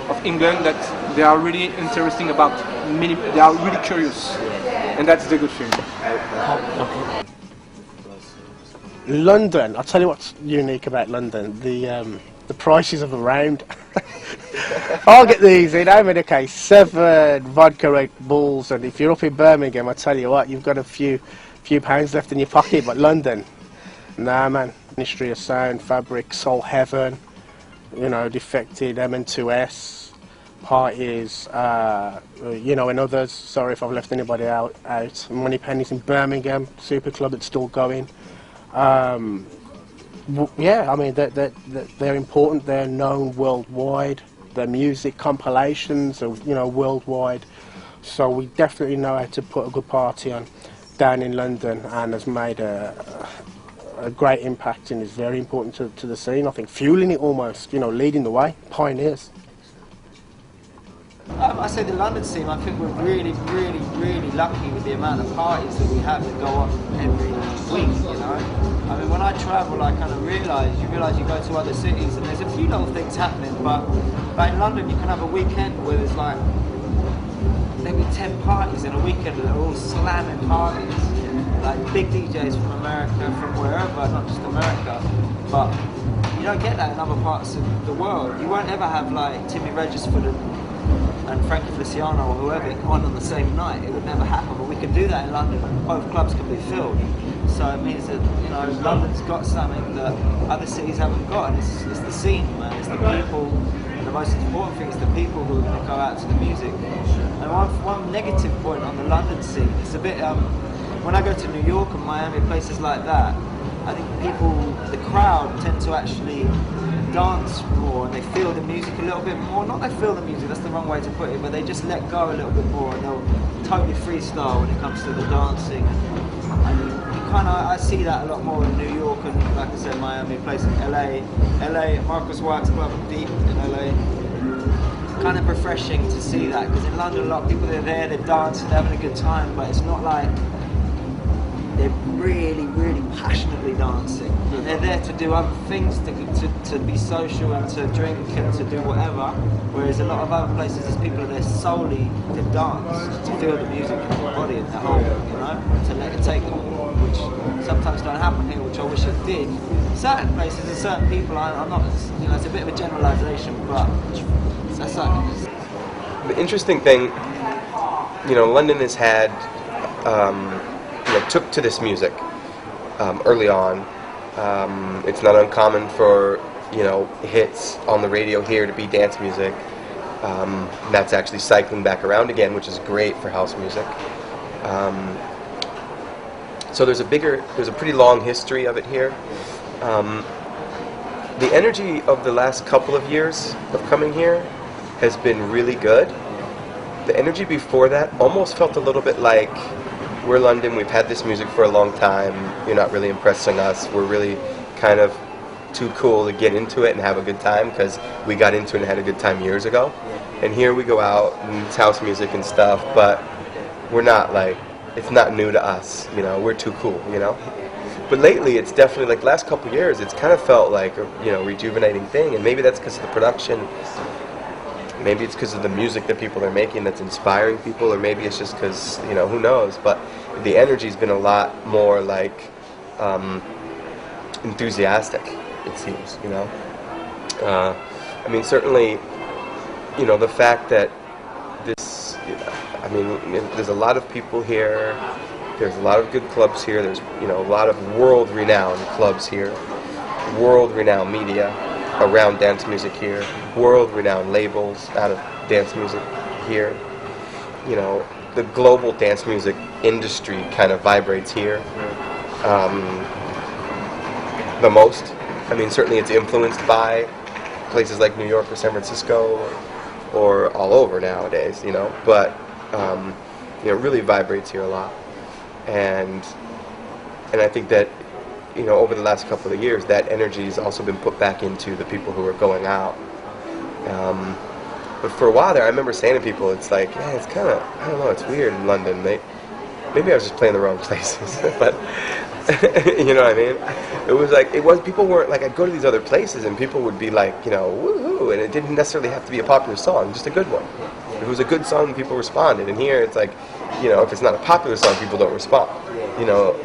of England, that they are really interesting about they are really curious, and that's the good thing. London, I'll tell you what's unique about London, the prices of a round. I'll get these in, I'm in a case, 7 vodka Red Bulls, and if you're up in Birmingham, I tell you what, you've got a few pounds left in your pocket, but London, nah man, Ministry of Sound, Fabric, Soul Heaven, Defected, MN2S, Parties, and others. Sorry if I've left anybody out. Money Pennies in Birmingham, Super Club that's still going. Yeah, I mean, they're important. They're known worldwide. Their music compilations are, worldwide. So we definitely know how to put a good party on down in London, and has made a great impact and is very important to the scene. I think fueling it almost, leading the way, pioneers. I say the London scene, I think we're really, really, really lucky with the amount of parties that we have that go on every week, I mean, when I travel, I kind of realise you go to other cities and there's a few little things happening, but in London you can have a weekend where there's maybe 10 parties in a weekend that are all slamming parties. Like big DJs from America, from wherever, not just America, but you don't get that in other parts of the world. You won't ever have Timmy Regisford and Frankie Feliciano or whoever on the same night. It would never happen, but we can do that in London. Both clubs can be filled. So it means that London's got something that other cities haven't got, and it's the scene, man. It's the people. And the most important thing is the people who are going to go out to the music. And one negative point on the London scene is a bit. When I go to New York and Miami, places like that, I think the crowd tend to actually dance more and they feel the music a little bit more. Not they feel the music, that's the wrong way to put it, but they just let go a little bit more and they'll totally freestyle when it comes to the dancing. And you I see that a lot more in New York and, like I said, Miami, places in LA, Marcus White's Club Deep in LA. Kind of refreshing to see that, because in London a lot of people are there, they're dancing, they're having a good time, but it's not like they're really, really passionately dancing. And they're there to do other things, to be social and to drink and to do whatever. Whereas a lot of other places, there's people that are there solely to dance, to feel the music in their body and their whole, you know, to let it take them, which sometimes don't happen here, which I wish it did. Certain places and certain people, I'm not, you know, it's a bit of a generalisation, but that's like. The interesting thing, you know, London has had, you know, took to this music early on. It's not uncommon for, you know, hits on the radio here to be dance music. That's actually cycling back around again, which is great for house music. So there's a pretty long history of it here. The energy of the last couple of years of coming here has been really good. The energy before that almost felt a little bit like, we're London, we've had this music for a long time, you're not really impressing us, we're really kind of too cool to get into it and have a good time because we got into it and had a good time years ago. And here we go out and it's house music and stuff, but we're not like, it's not new to us, you know, we're too cool, you know. But lately it's definitely, like last couple of years, it's kind of felt like a, you know, rejuvenating thing, and maybe that's because of the production. Maybe it's because of the music that people are making that's inspiring people, or maybe it's just because, you know, who knows, but the energy's been a lot more like enthusiastic, it seems, you know. I mean, certainly, you know, the fact that this, I mean, there's a lot of people here, there's a lot of good clubs here, there's, you know, a lot of world-renowned clubs here, world-renowned media around dance music here, world-renowned labels out of dance music here. You know, the global dance music industry kind of vibrates here the most. I mean, certainly it's influenced by places like New York or San Francisco or all over nowadays, you know, but you know, it really vibrates here a lot. And I think that, you know, over the last couple of years, that energy has also been put back into the people who are going out. But for a while there, I remember saying to people, it's like, yeah, it's kind of, I don't know, it's weird in London. Maybe I was just playing the wrong places, but you know what I mean? It was like, people weren't, like, I'd go to these other places and people would be like, you know, woohoo, and it didn't necessarily have to be a popular song, just a good one. If it was a good song, people responded. And here, it's like, you know, if it's not a popular song, people don't respond. You know.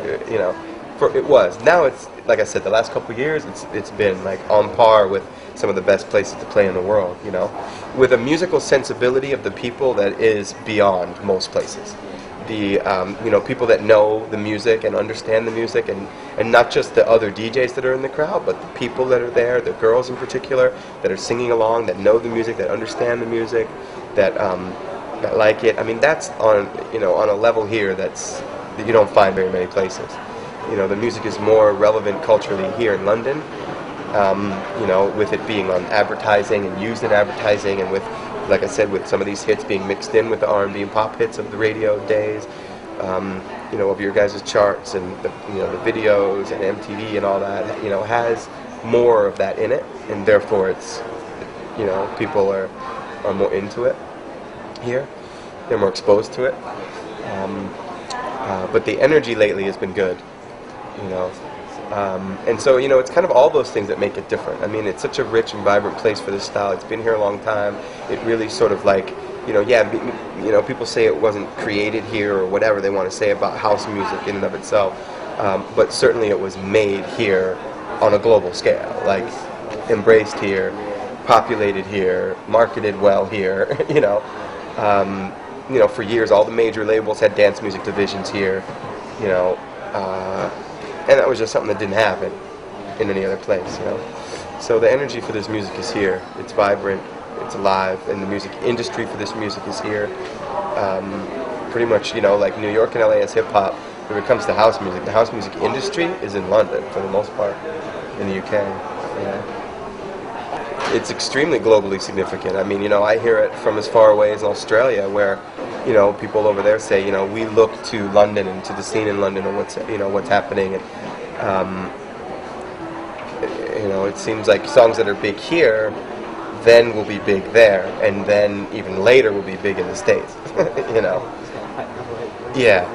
It was. Now it's, like I said, the last couple of years, it's been like on par with some of the best places to play in the world, you know, with a musical sensibility of the people that is beyond most places. The you know, people that know the music and understand the music, and not just the other DJs that are in the crowd, but the people that are there, the girls in particular, that are singing along, that know the music, that understand the music, that like it. I mean, that's on, you know, on a level here that you don't find very many places. You know, the music is more relevant culturally here in London, you know, with it being on advertising and used in advertising, and with, like I said, with some of these hits being mixed in with the R&B and pop hits of the radio days, you know, of your guys' charts and the, you know, the videos and MTV and all that, you know, has more of that in it, and therefore it's, you know, people are more into it here. They're more exposed to it. But the energy lately has been good. You know, and so, you know, it's kind of all those things that make it different. I mean, it's such a rich and vibrant place for this style. It's been here a long time. It really sort of like, you know, yeah, you know, people say it wasn't created here or whatever they want to say about house music in and of itself, but certainly it was made here on a global scale, like embraced here, populated here, marketed well here. You know, for years all the major labels had dance music divisions here. You know. And that was just something that didn't happen in any other place, you know. So the energy for this music is here. It's vibrant, it's alive, and the music industry for this music is here. Pretty much, you know, like New York and LA has hip-hop. When it comes to house music, the house music industry is in London, for the most part, in the UK, you know. It's extremely globally significant. I mean, you know, I hear it from as far away as Australia, where, you know, people over there say, you know, we look to London and to the scene in London and what's happening, and you know, it seems like songs that are big here then will be big there, and then even later will be big in the States. You know, yeah.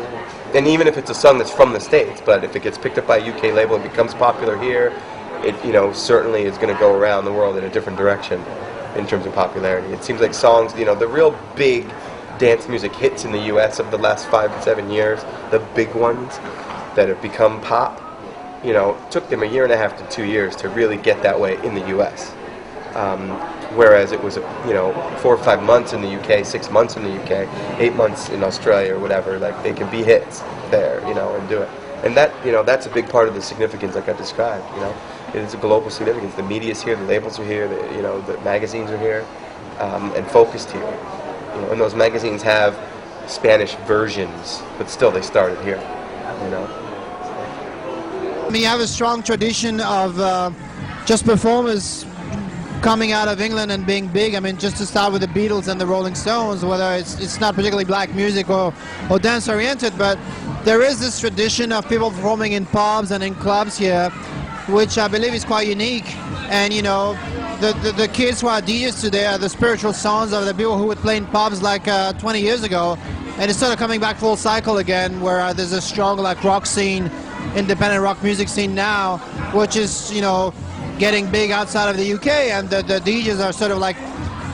and even if it's a song that's from the States, but if it gets picked up by a UK label and becomes popular here, it certainly is going to go around the world in a different direction in terms of popularity. It seems like songs, the real big dance music hits in the US of the last 5 to 7 years, the big ones that have become pop, took them 1.5 to 2 years to really get that way in the US. Whereas it was 4 or 5 months in the UK, 6 months in the UK, 8 months in Australia or whatever. Like they can be hits there, and do it. And that that's a big part of the significance, like I described. It is a global significance. The media's here, the labels are here, the magazines are here, and focused here. And those magazines have Spanish versions, but still they started here. We have a strong tradition of just performers coming out of England and being big. I mean, just to start with the Beatles and the Rolling Stones, whether it's not particularly black music or dance oriented, but there is this tradition of people performing in pubs and in clubs here, which I believe is quite unique. And the kids who are DJs today are the spiritual sons of the people who would play in pubs like 20 years ago, and it's sort of coming back full cycle again, where there's a strong rock scene, independent rock music scene now, which is getting big outside of the UK, and the DJs are sort of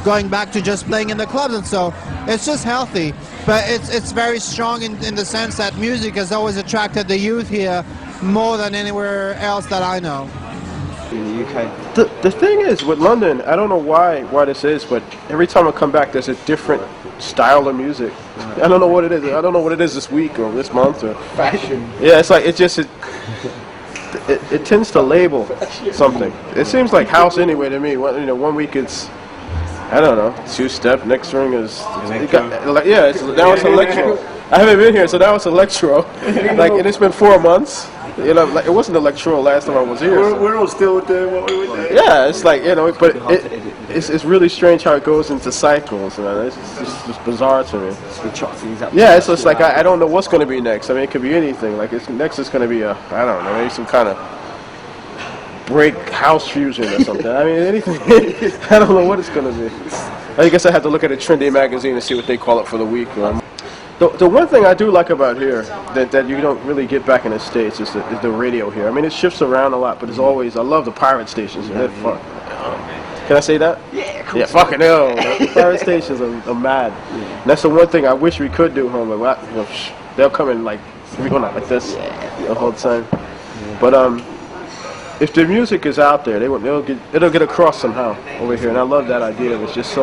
going back to just playing in the clubs, and so it's just healthy. But it's very strong in the sense that music has always attracted the youth here more than anywhere else that I know. In the UK. The thing is, with London, I don't know why this is, but every time I come back, there's a different style of music. I don't know what it is. I don't know what it is this week or this month or Fashion. Yeah, it's like it tends to label something. It seems like house anyway to me. One week it's, I don't know, two-step. Next ring is now it's electro. I haven't been here, so now it's electro. And it's been 4 months. It wasn't electro last time I was here. We're all still with what we were doing. Yeah, it's like but it's really strange how it goes into cycles. It's just bizarre to me. Yeah, it's just like I don't know what's going to be next. I mean, it could be anything. Next is going to be I don't know, maybe some kind of break house fusion or something. I mean, anything. I don't know what it's going to be. I guess I have to look at a trendy magazine and see what they call it for the week. The one thing I do like about here that you don't really get back in the States is the radio here. I mean, it shifts around a lot, but it's always, I love the pirate stations. They're fun. Can I say that? Yeah, of course. Yeah, fucking hell. The pirate stations are mad. And that's the one thing I wish we could do home. But they'll come in we go like this the whole time. But if the music is out there, it'll get across somehow over here, and I love that idea of it's just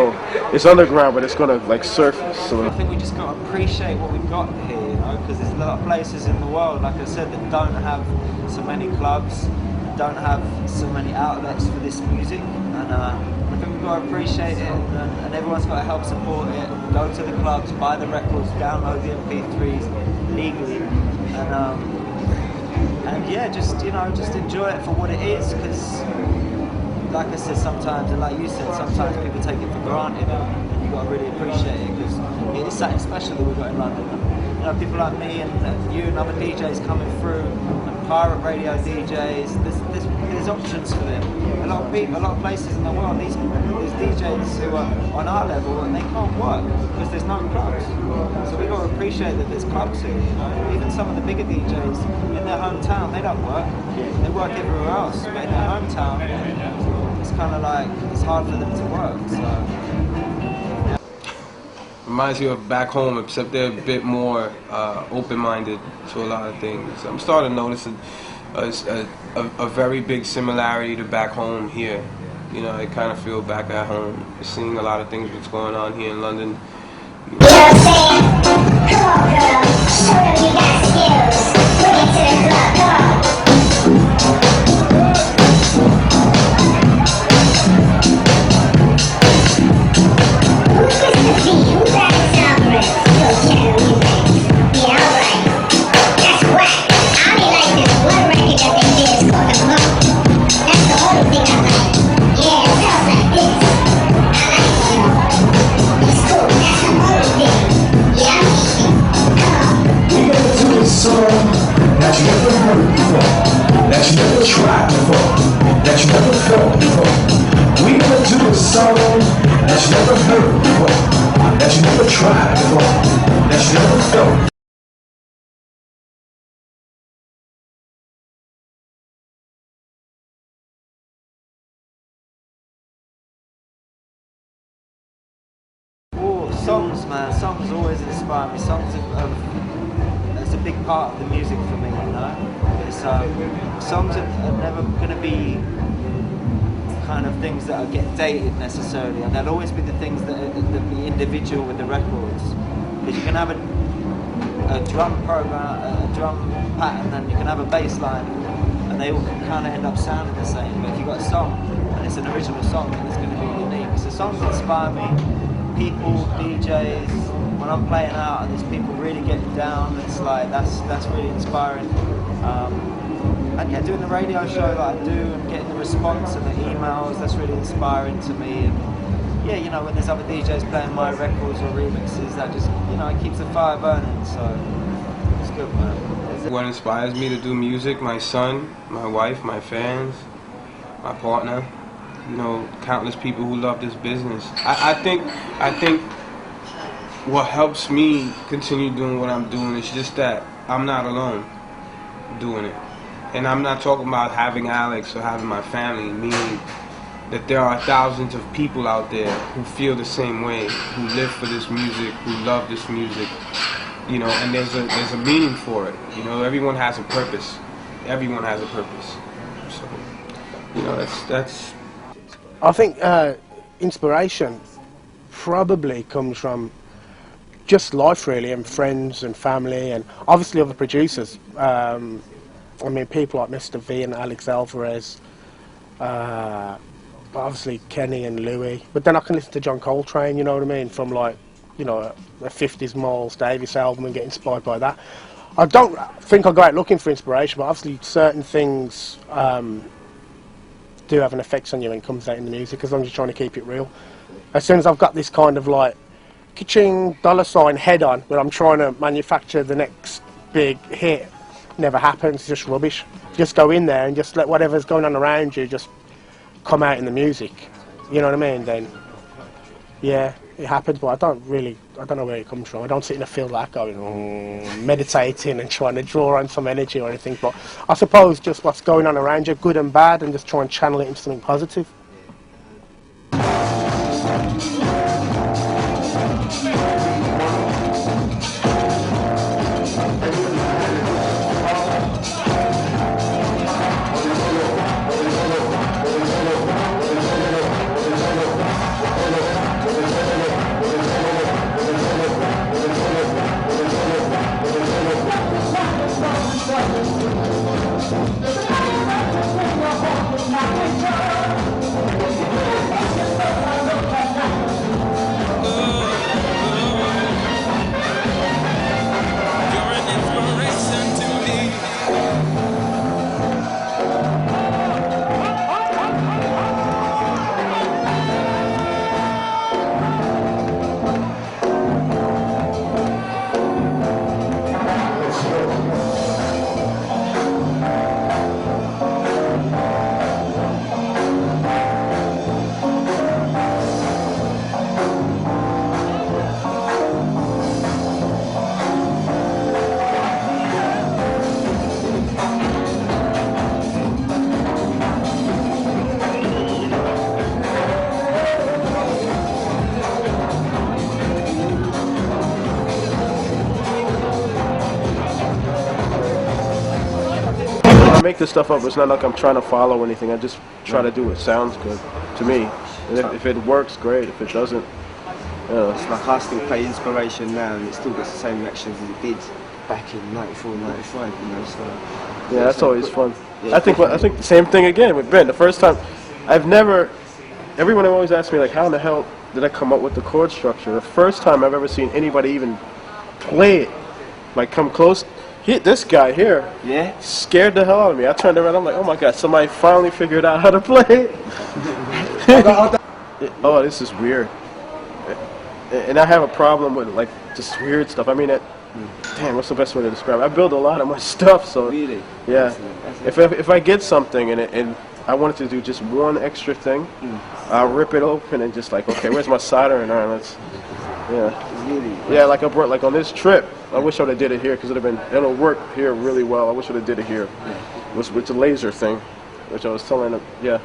it's underground, but it's gonna surface. So I think we just gotta appreciate what we've got here, because there's a lot of places in the world, like I said, that don't have so many clubs, don't have so many outlets for this music, and I think we've got to appreciate it, and everyone's got to help support it. Go to the clubs, buy the records, download the MP3s legally, and yeah, just enjoy it for what it is, because like I said, sometimes, and like you said, sometimes people take it for granted, and you got to really appreciate it, because it is something special that we've got in London. People like me and you and other DJs coming through, and pirate radio DJs, there's options for them. A lot of people, a lot of places in the world, there's DJs who are on our level and they can't work because there's no clubs. So we've got to appreciate that there's clubs here. Even some of the bigger DJs in their hometown, they don't work. They work everywhere else, but in their hometown, it's kind of it's hard for them to work. So. Reminds you of back home, except they're a bit more open-minded to a lot of things. I'm starting to notice a very big similarity to back home here. I kind of feel back at home, seeing a lot of things that's going on here in London. You know what I'm saying? Come on, girl. Show them you got skills. Bring it to the club. Come on. Who's this the V? Who's that Alvarez? Yo, Ken, you think? Yeah, alright. That's whack. I only like this one record that they did. It's called The Monk. That's the only thing I like. Yeah, it sounds like this. I like it, you know. It's cool. That's the only thing. Yeah, I'm eating. Come on. We're gonna do a song that you never heard before, that you never tried before, that you never felt before. We're gonna do a song that you never heard before, that you never tried before, that you never felt. songs, man. Songs always inspire me. Songs it's a big part of the music for me, you know. It's songs are never going to be kind of things that get dated necessarily, and they'll always be the things that be individual with the records. Because you can have a drum program, a drum pattern, and you can have a bass line, and they all can kind of end up sounding the same. But if you've got a song, and it's an original song, then it's going to be unique. So songs inspire me. People, DJs, when I'm playing out and there's people really getting down, it's like that's really inspiring. And yeah, doing the radio show that I do and getting the response and the emails, that's really inspiring to me. And yeah, you know, when there's other DJs playing my records or remixes, that just, you know, it keeps the fire burning. So it's good, man. What inspires me to do music? My son, my wife, my fans, my partner. You know, countless people who love this business. I think what helps me continue doing what I'm doing is just that I'm not alone doing it. And I'm not talking about having Alex or having my family, meaning that there are thousands of people out there who feel the same way, who live for this music, who love this music, you know, and there's a meaning for it. You know, everyone has a purpose. Everyone has a purpose. So, you know, that's I think inspiration probably comes from just life, really, and friends and family, and obviously other producers. I mean, people like Mr. V and Alex Alvarez, but obviously Kenny and Louis. But then I can listen to John Coltrane, you know what I mean, from like, you know, a 50s Miles Davis album and get inspired by that. I don't think I go out looking for inspiration, but obviously certain things do have an effect on you when it comes out in the music, as long as you're trying to keep it real. As soon as I've got this kind of like ka-ching dollar sign head on, where I'm trying to manufacture the next big hit, never happens. It's just rubbish. Just go in there and just let whatever's going on around you just come out in the music. You know what I mean? Then, yeah, it happens, but I don't know where it comes from. I don't sit in a field like going, meditating and trying to draw on some energy or anything, but I suppose just what's going on around you, good and bad, and just try and channel it into something positive. Make this stuff up. It's not like I'm trying to follow anything. I just try to do what sounds good to me. And if it works, great. If it doesn't, it's like I still play Inspiration now, and it still gets the same reactions as it did back in '94, '95. You know, so yeah, that's always fun. I think the same thing again with Ben. The first time, everyone always asks me like, how in the hell did I come up with the chord structure? The first time I've ever seen anybody even play it, like come close. This guy here, scared the hell out of me. I turned around, I'm like, oh my god, somebody finally figured out how to play it. Oh, this is weird. And I have a problem with like just weird stuff. I mean, damn, what's the best way to describe it? I build a lot of my stuff, so really, yeah. If I get something and I wanted to do just one extra thing, I'll rip it open and just like, okay, where's my soldering iron? Yeah, like I brought, like on this trip, I wish I would have did it here because it'll work here really well. I wish I would have did it here with the laser thing, which I was telling them, yeah.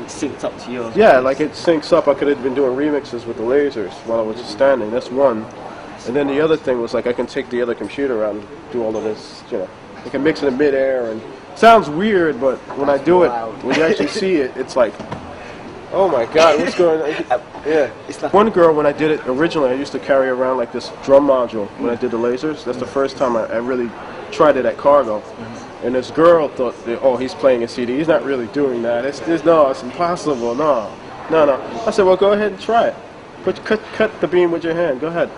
It's synced up to yours. Yeah, like it syncs up. I could have been doing remixes with the lasers while I was just standing. That's one. And then the other thing was like I can take the other computer out and do all of this, you know. I can mix it in midair and sounds weird, but when I do it, when you actually see it, it's like, oh my God, what's going on? Yeah. It's like one girl, when I did it originally, I used to carry around like this drum module when I did the lasers. That's the first time I really tried it at Cargo. And this girl thought, oh, he's playing a CD. He's not really doing that. No, it's impossible. No. I said, well, go ahead and try it. Cut the beam with your hand. Go ahead.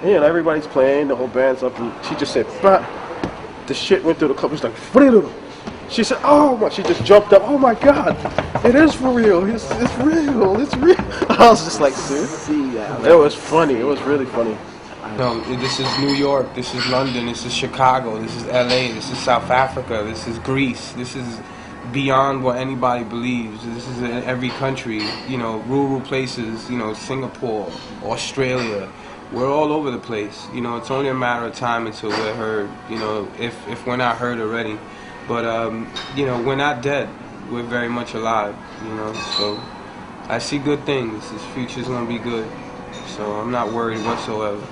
And everybody's playing. The whole band's up. And she just said, bah. The shit went through the club. It was like, Freedom. She said, oh my. She just jumped up. Oh my God. It is for real. It's real. It's real. I was just like, dude. It was funny. It was really funny. No, this is New York, this is London, this is Chicago, this is LA, this is South Africa, this is Greece, this is beyond what anybody believes. This is in every country, you know, rural places, you know, Singapore, Australia. We're all over the place. You know, it's only a matter of time until we're heard, you know, if we're not heard already. But, you know, we're not dead. We're very much alive, you know, so I see good things. This future's gonna be good. So I'm not worried whatsoever.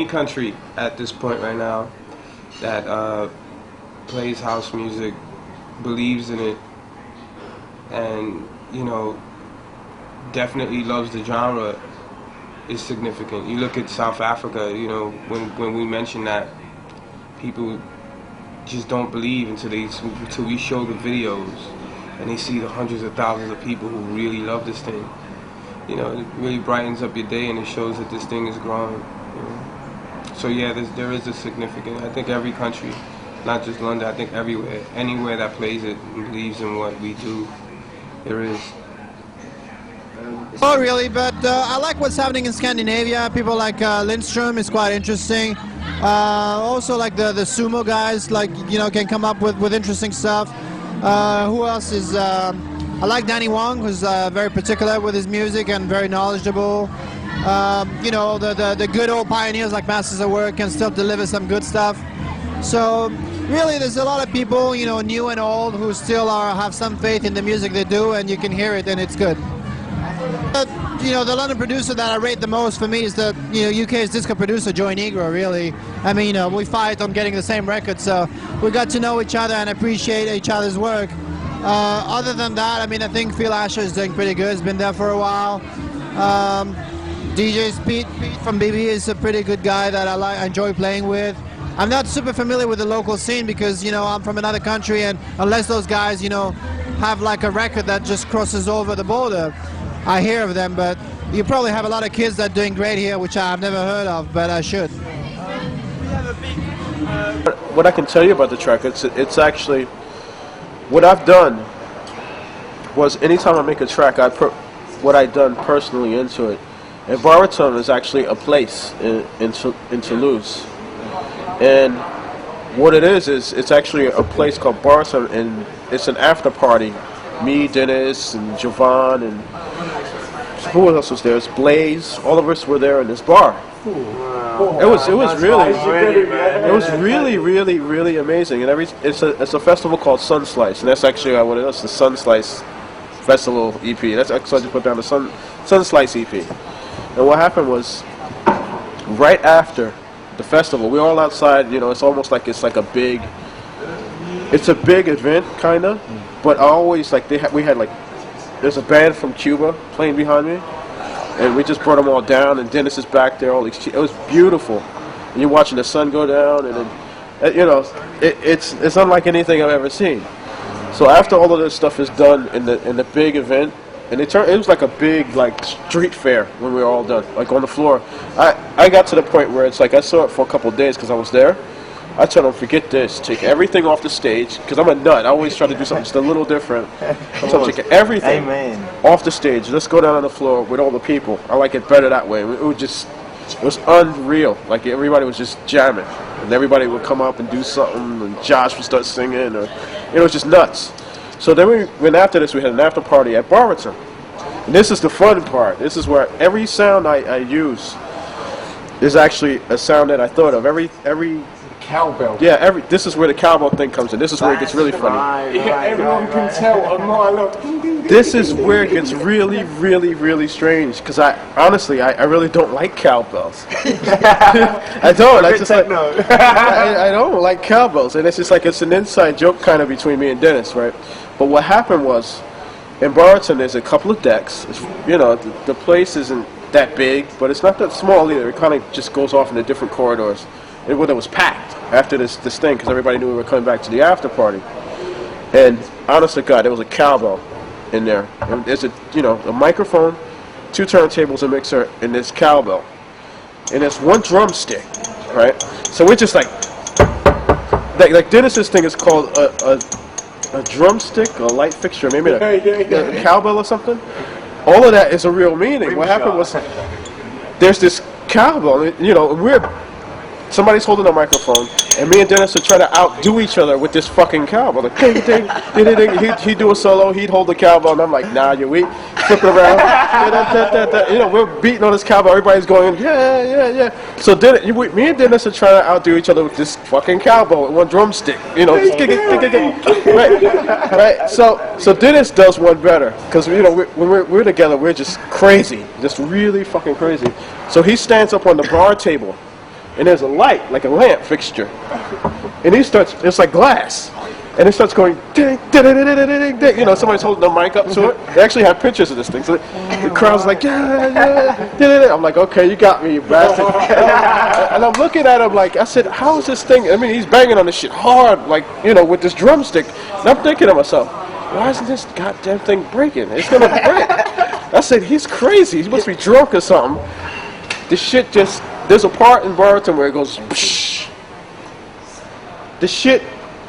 Country at this point right now that plays house music, believes in it, and you know, definitely loves the genre is significant. You look at South Africa, you know, when we mention that, people just don't believe until we show the videos and they see the hundreds of thousands of people who really love this thing. You know, it really brightens up your day and it shows that this thing is growing. You know? So yeah, there is a significant. I think every country, not just London, I think everywhere, anywhere that plays it and believes in what we do, there is. Not really, but I like what's happening in Scandinavia. People like Lindstrom is quite interesting. Also like the sumo guys, like, you know, can come up with interesting stuff. Who else is? I like Danny Wong, who's very particular with his music and very knowledgeable. You know, the good old pioneers like Masters of Work can still deliver some good stuff. So really, there's a lot of people, you know, new and old, who still have some faith in the music they do, and you can hear it, and it's good. You know, the London producer that I rate the most for me is the, you know, UK's disco producer, Joey Negro, really. I mean, you know, we fight on getting the same record, so we got to know each other and appreciate each other's work. Other than that, I mean, I think Phil Asher is doing pretty good. He's been there for a while. DJ Pete from BB is a pretty good guy that I enjoy playing with. I'm not super familiar with the local scene because, you know, I'm from another country, and unless those guys, you know, have like a record that just crosses over the border, I hear of them. But you probably have a lot of kids that are doing great here, which I've never heard of, but I should. What I can tell you about the track, it's actually, what I've done was anytime I make a track, I put what I've done personally into it. And Baritone is actually a place in Toulouse. And what it is it's actually a place called Baritone, and it's an after party. Me, Dennis, and Jovan, and who else was there? It's Blaze. All of us were there in this bar. It was really amazing. And it's a festival called Sunslice, and that's actually what it is, the Sunslice Festival EP. That's actually I just put down the Sunslice EP. And what happened was, right after the festival, we were all outside. You know, it's almost like it's a big event, kind of. But I always we had there's a band from Cuba playing behind me, and we just brought them all down. And Dennis is back there. It was beautiful. And you're watching the sun go down, and then, you know, it's unlike anything I've ever seen. So after all of this stuff is done in the big event, and it was like a big street fair when we were all done, like on the floor. I got to the point where it's like I saw it for a couple of days because I was there. I told them, forget this, take everything off the stage, because I'm a nut. I always try to do something just a little different. I told them, take everything off the stage. Let's go down on the floor with all the people. I like it better that way. It was unreal. Like everybody was just jamming, and everybody would come up and do something, and Josh would start singing, or it was just nuts. So then after this, we had an after party at Baritone. And this is the fun part. This is where every sound I use is actually a sound that I thought of. Every cowbell. Yeah, this is where the cowbell thing comes in. This is where it gets really funny. Everyone can tell a mile up. This is where it gets really, really, really strange. Because I really don't like cowbells. I don't. I don't like cowbells, and it's just like it's an inside joke kind of between me and Dennis, right? But what happened was, in Baritone, there's a couple of decks. You know, the place isn't that big, but it's not that small either. It kind of just goes off into different corridors. It was packed after this thing because everybody knew we were coming back to the after party. And honest to God, there was a cowbell in there. And there's a microphone, 2 turntables, a mixer, and this cowbell. And there's 1 drumstick, right? So we're just like Dennis's thing is called a drumstick, a light fixture, maybe a cowbell or something. All of that is a real meaning. What happened was there's this cowbell, you know, somebody's holding a microphone, and me and Dennis are trying to outdo each other with this fucking cowbell. Like, ding, ding, ding, ding, ding. He'd do a solo, he'd hold the cowbell, and I'm like, nah, you're weak. Flip it around. You know, we're beating on this cowbell. Everybody's going, yeah. So me and Dennis are trying to outdo each other with this fucking cowbell with 1 drumstick. You know, just right. So Dennis does one better because you know when we're together, we're just crazy, just really fucking crazy. So he stands up on the bar table. And there's a light, like a lamp fixture. And it's like glass. And it starts going, ding, ding, ding, ding, ding, ding. You know, somebody's holding the mic up to it. They actually have pictures of this thing. So the crowd's like, yeah. I'm like, okay, you got me, you bastard. And I'm looking at him like, I said, how is this thing? I mean, he's banging on this shit hard, like, you know, with this drumstick. And I'm thinking to myself, why isn't this goddamn thing breaking? It's going to break. I said, he's crazy. He must be drunk or something. This shit just... There's a part in Baritone where it goes, psh. The shit,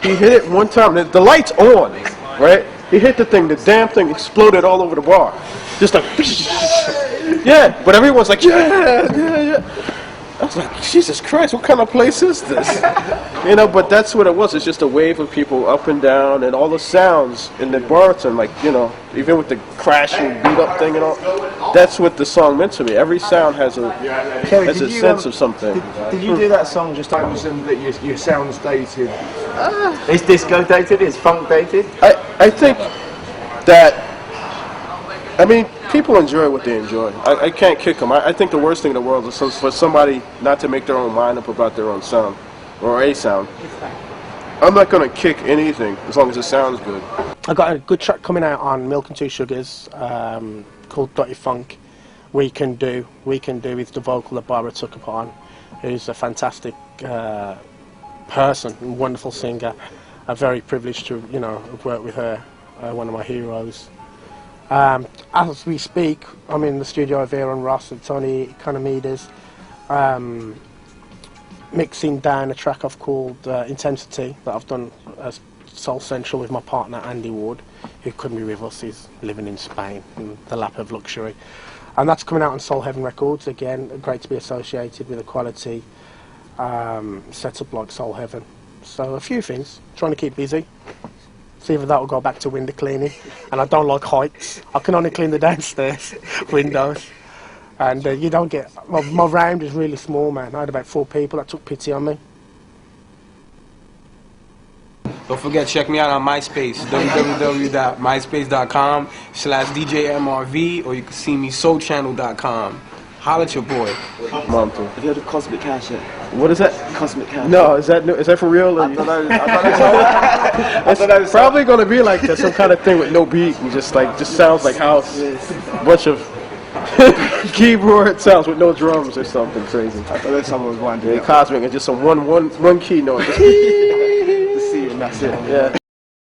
he hit it one time. The light's on, right? He hit the thing. The damn thing exploded all over the bar. Just like, psh. Yeah. But everyone's like, yeah. I was like, Jesus Christ, what kind of place is this? You know, but that's what it was. It's just a wave of people up and down, and all the sounds in the baritone, like, you know, even with the crashing beat up thing and all. That's what the song meant to me. Every sound has a sense of something. Did you do that song just times that your sound's dated? It's disco dated. It's funk dated. I think that. I mean, people enjoy what they enjoy. I can't kick them. I think the worst thing in the world is for somebody not to make their own mind up about their own sound, or a sound. I'm not going to kick anything as long as it sounds good. I got a good track coming out on Milk and Two Sugars called Dirty Funk. We Can Do with the vocal that Barbara took upon, who's a fantastic person, and wonderful singer. I'm very privileged to, you know, work with her, one of my heroes. As we speak, I'm in the studio with Aaron Ross and Tony Economides, mixing down a track I've called Intensity that I've done as Soul Central with my partner Andy Ward, who couldn't be with us. He's living in Spain in the lap of luxury. And that's coming out on Soul Heaven Records. Again, great to be associated with a quality setup like Soul Heaven. So a few things, trying to keep busy. See if that will go back to window cleaning. And I don't like heights. I can only clean the downstairs windows. And you don't get... My round is really small, man. I had about 4 people that took pity on me. Don't forget, check me out on MySpace, www.myspace.com/DJMRV, or you can see me soulchannel.com. Holla at your boy. Have you heard of Cosmic House yet? What is that? Cosmic House. No, is that for real? I don't know. It's probably going to be like that, some kind of thing with no beat and just sounds like house. Bunch of keyboard sounds with no drums or something crazy. I thought someone was winding Cosmic and just some one key note. Just see, and that's it. Yeah.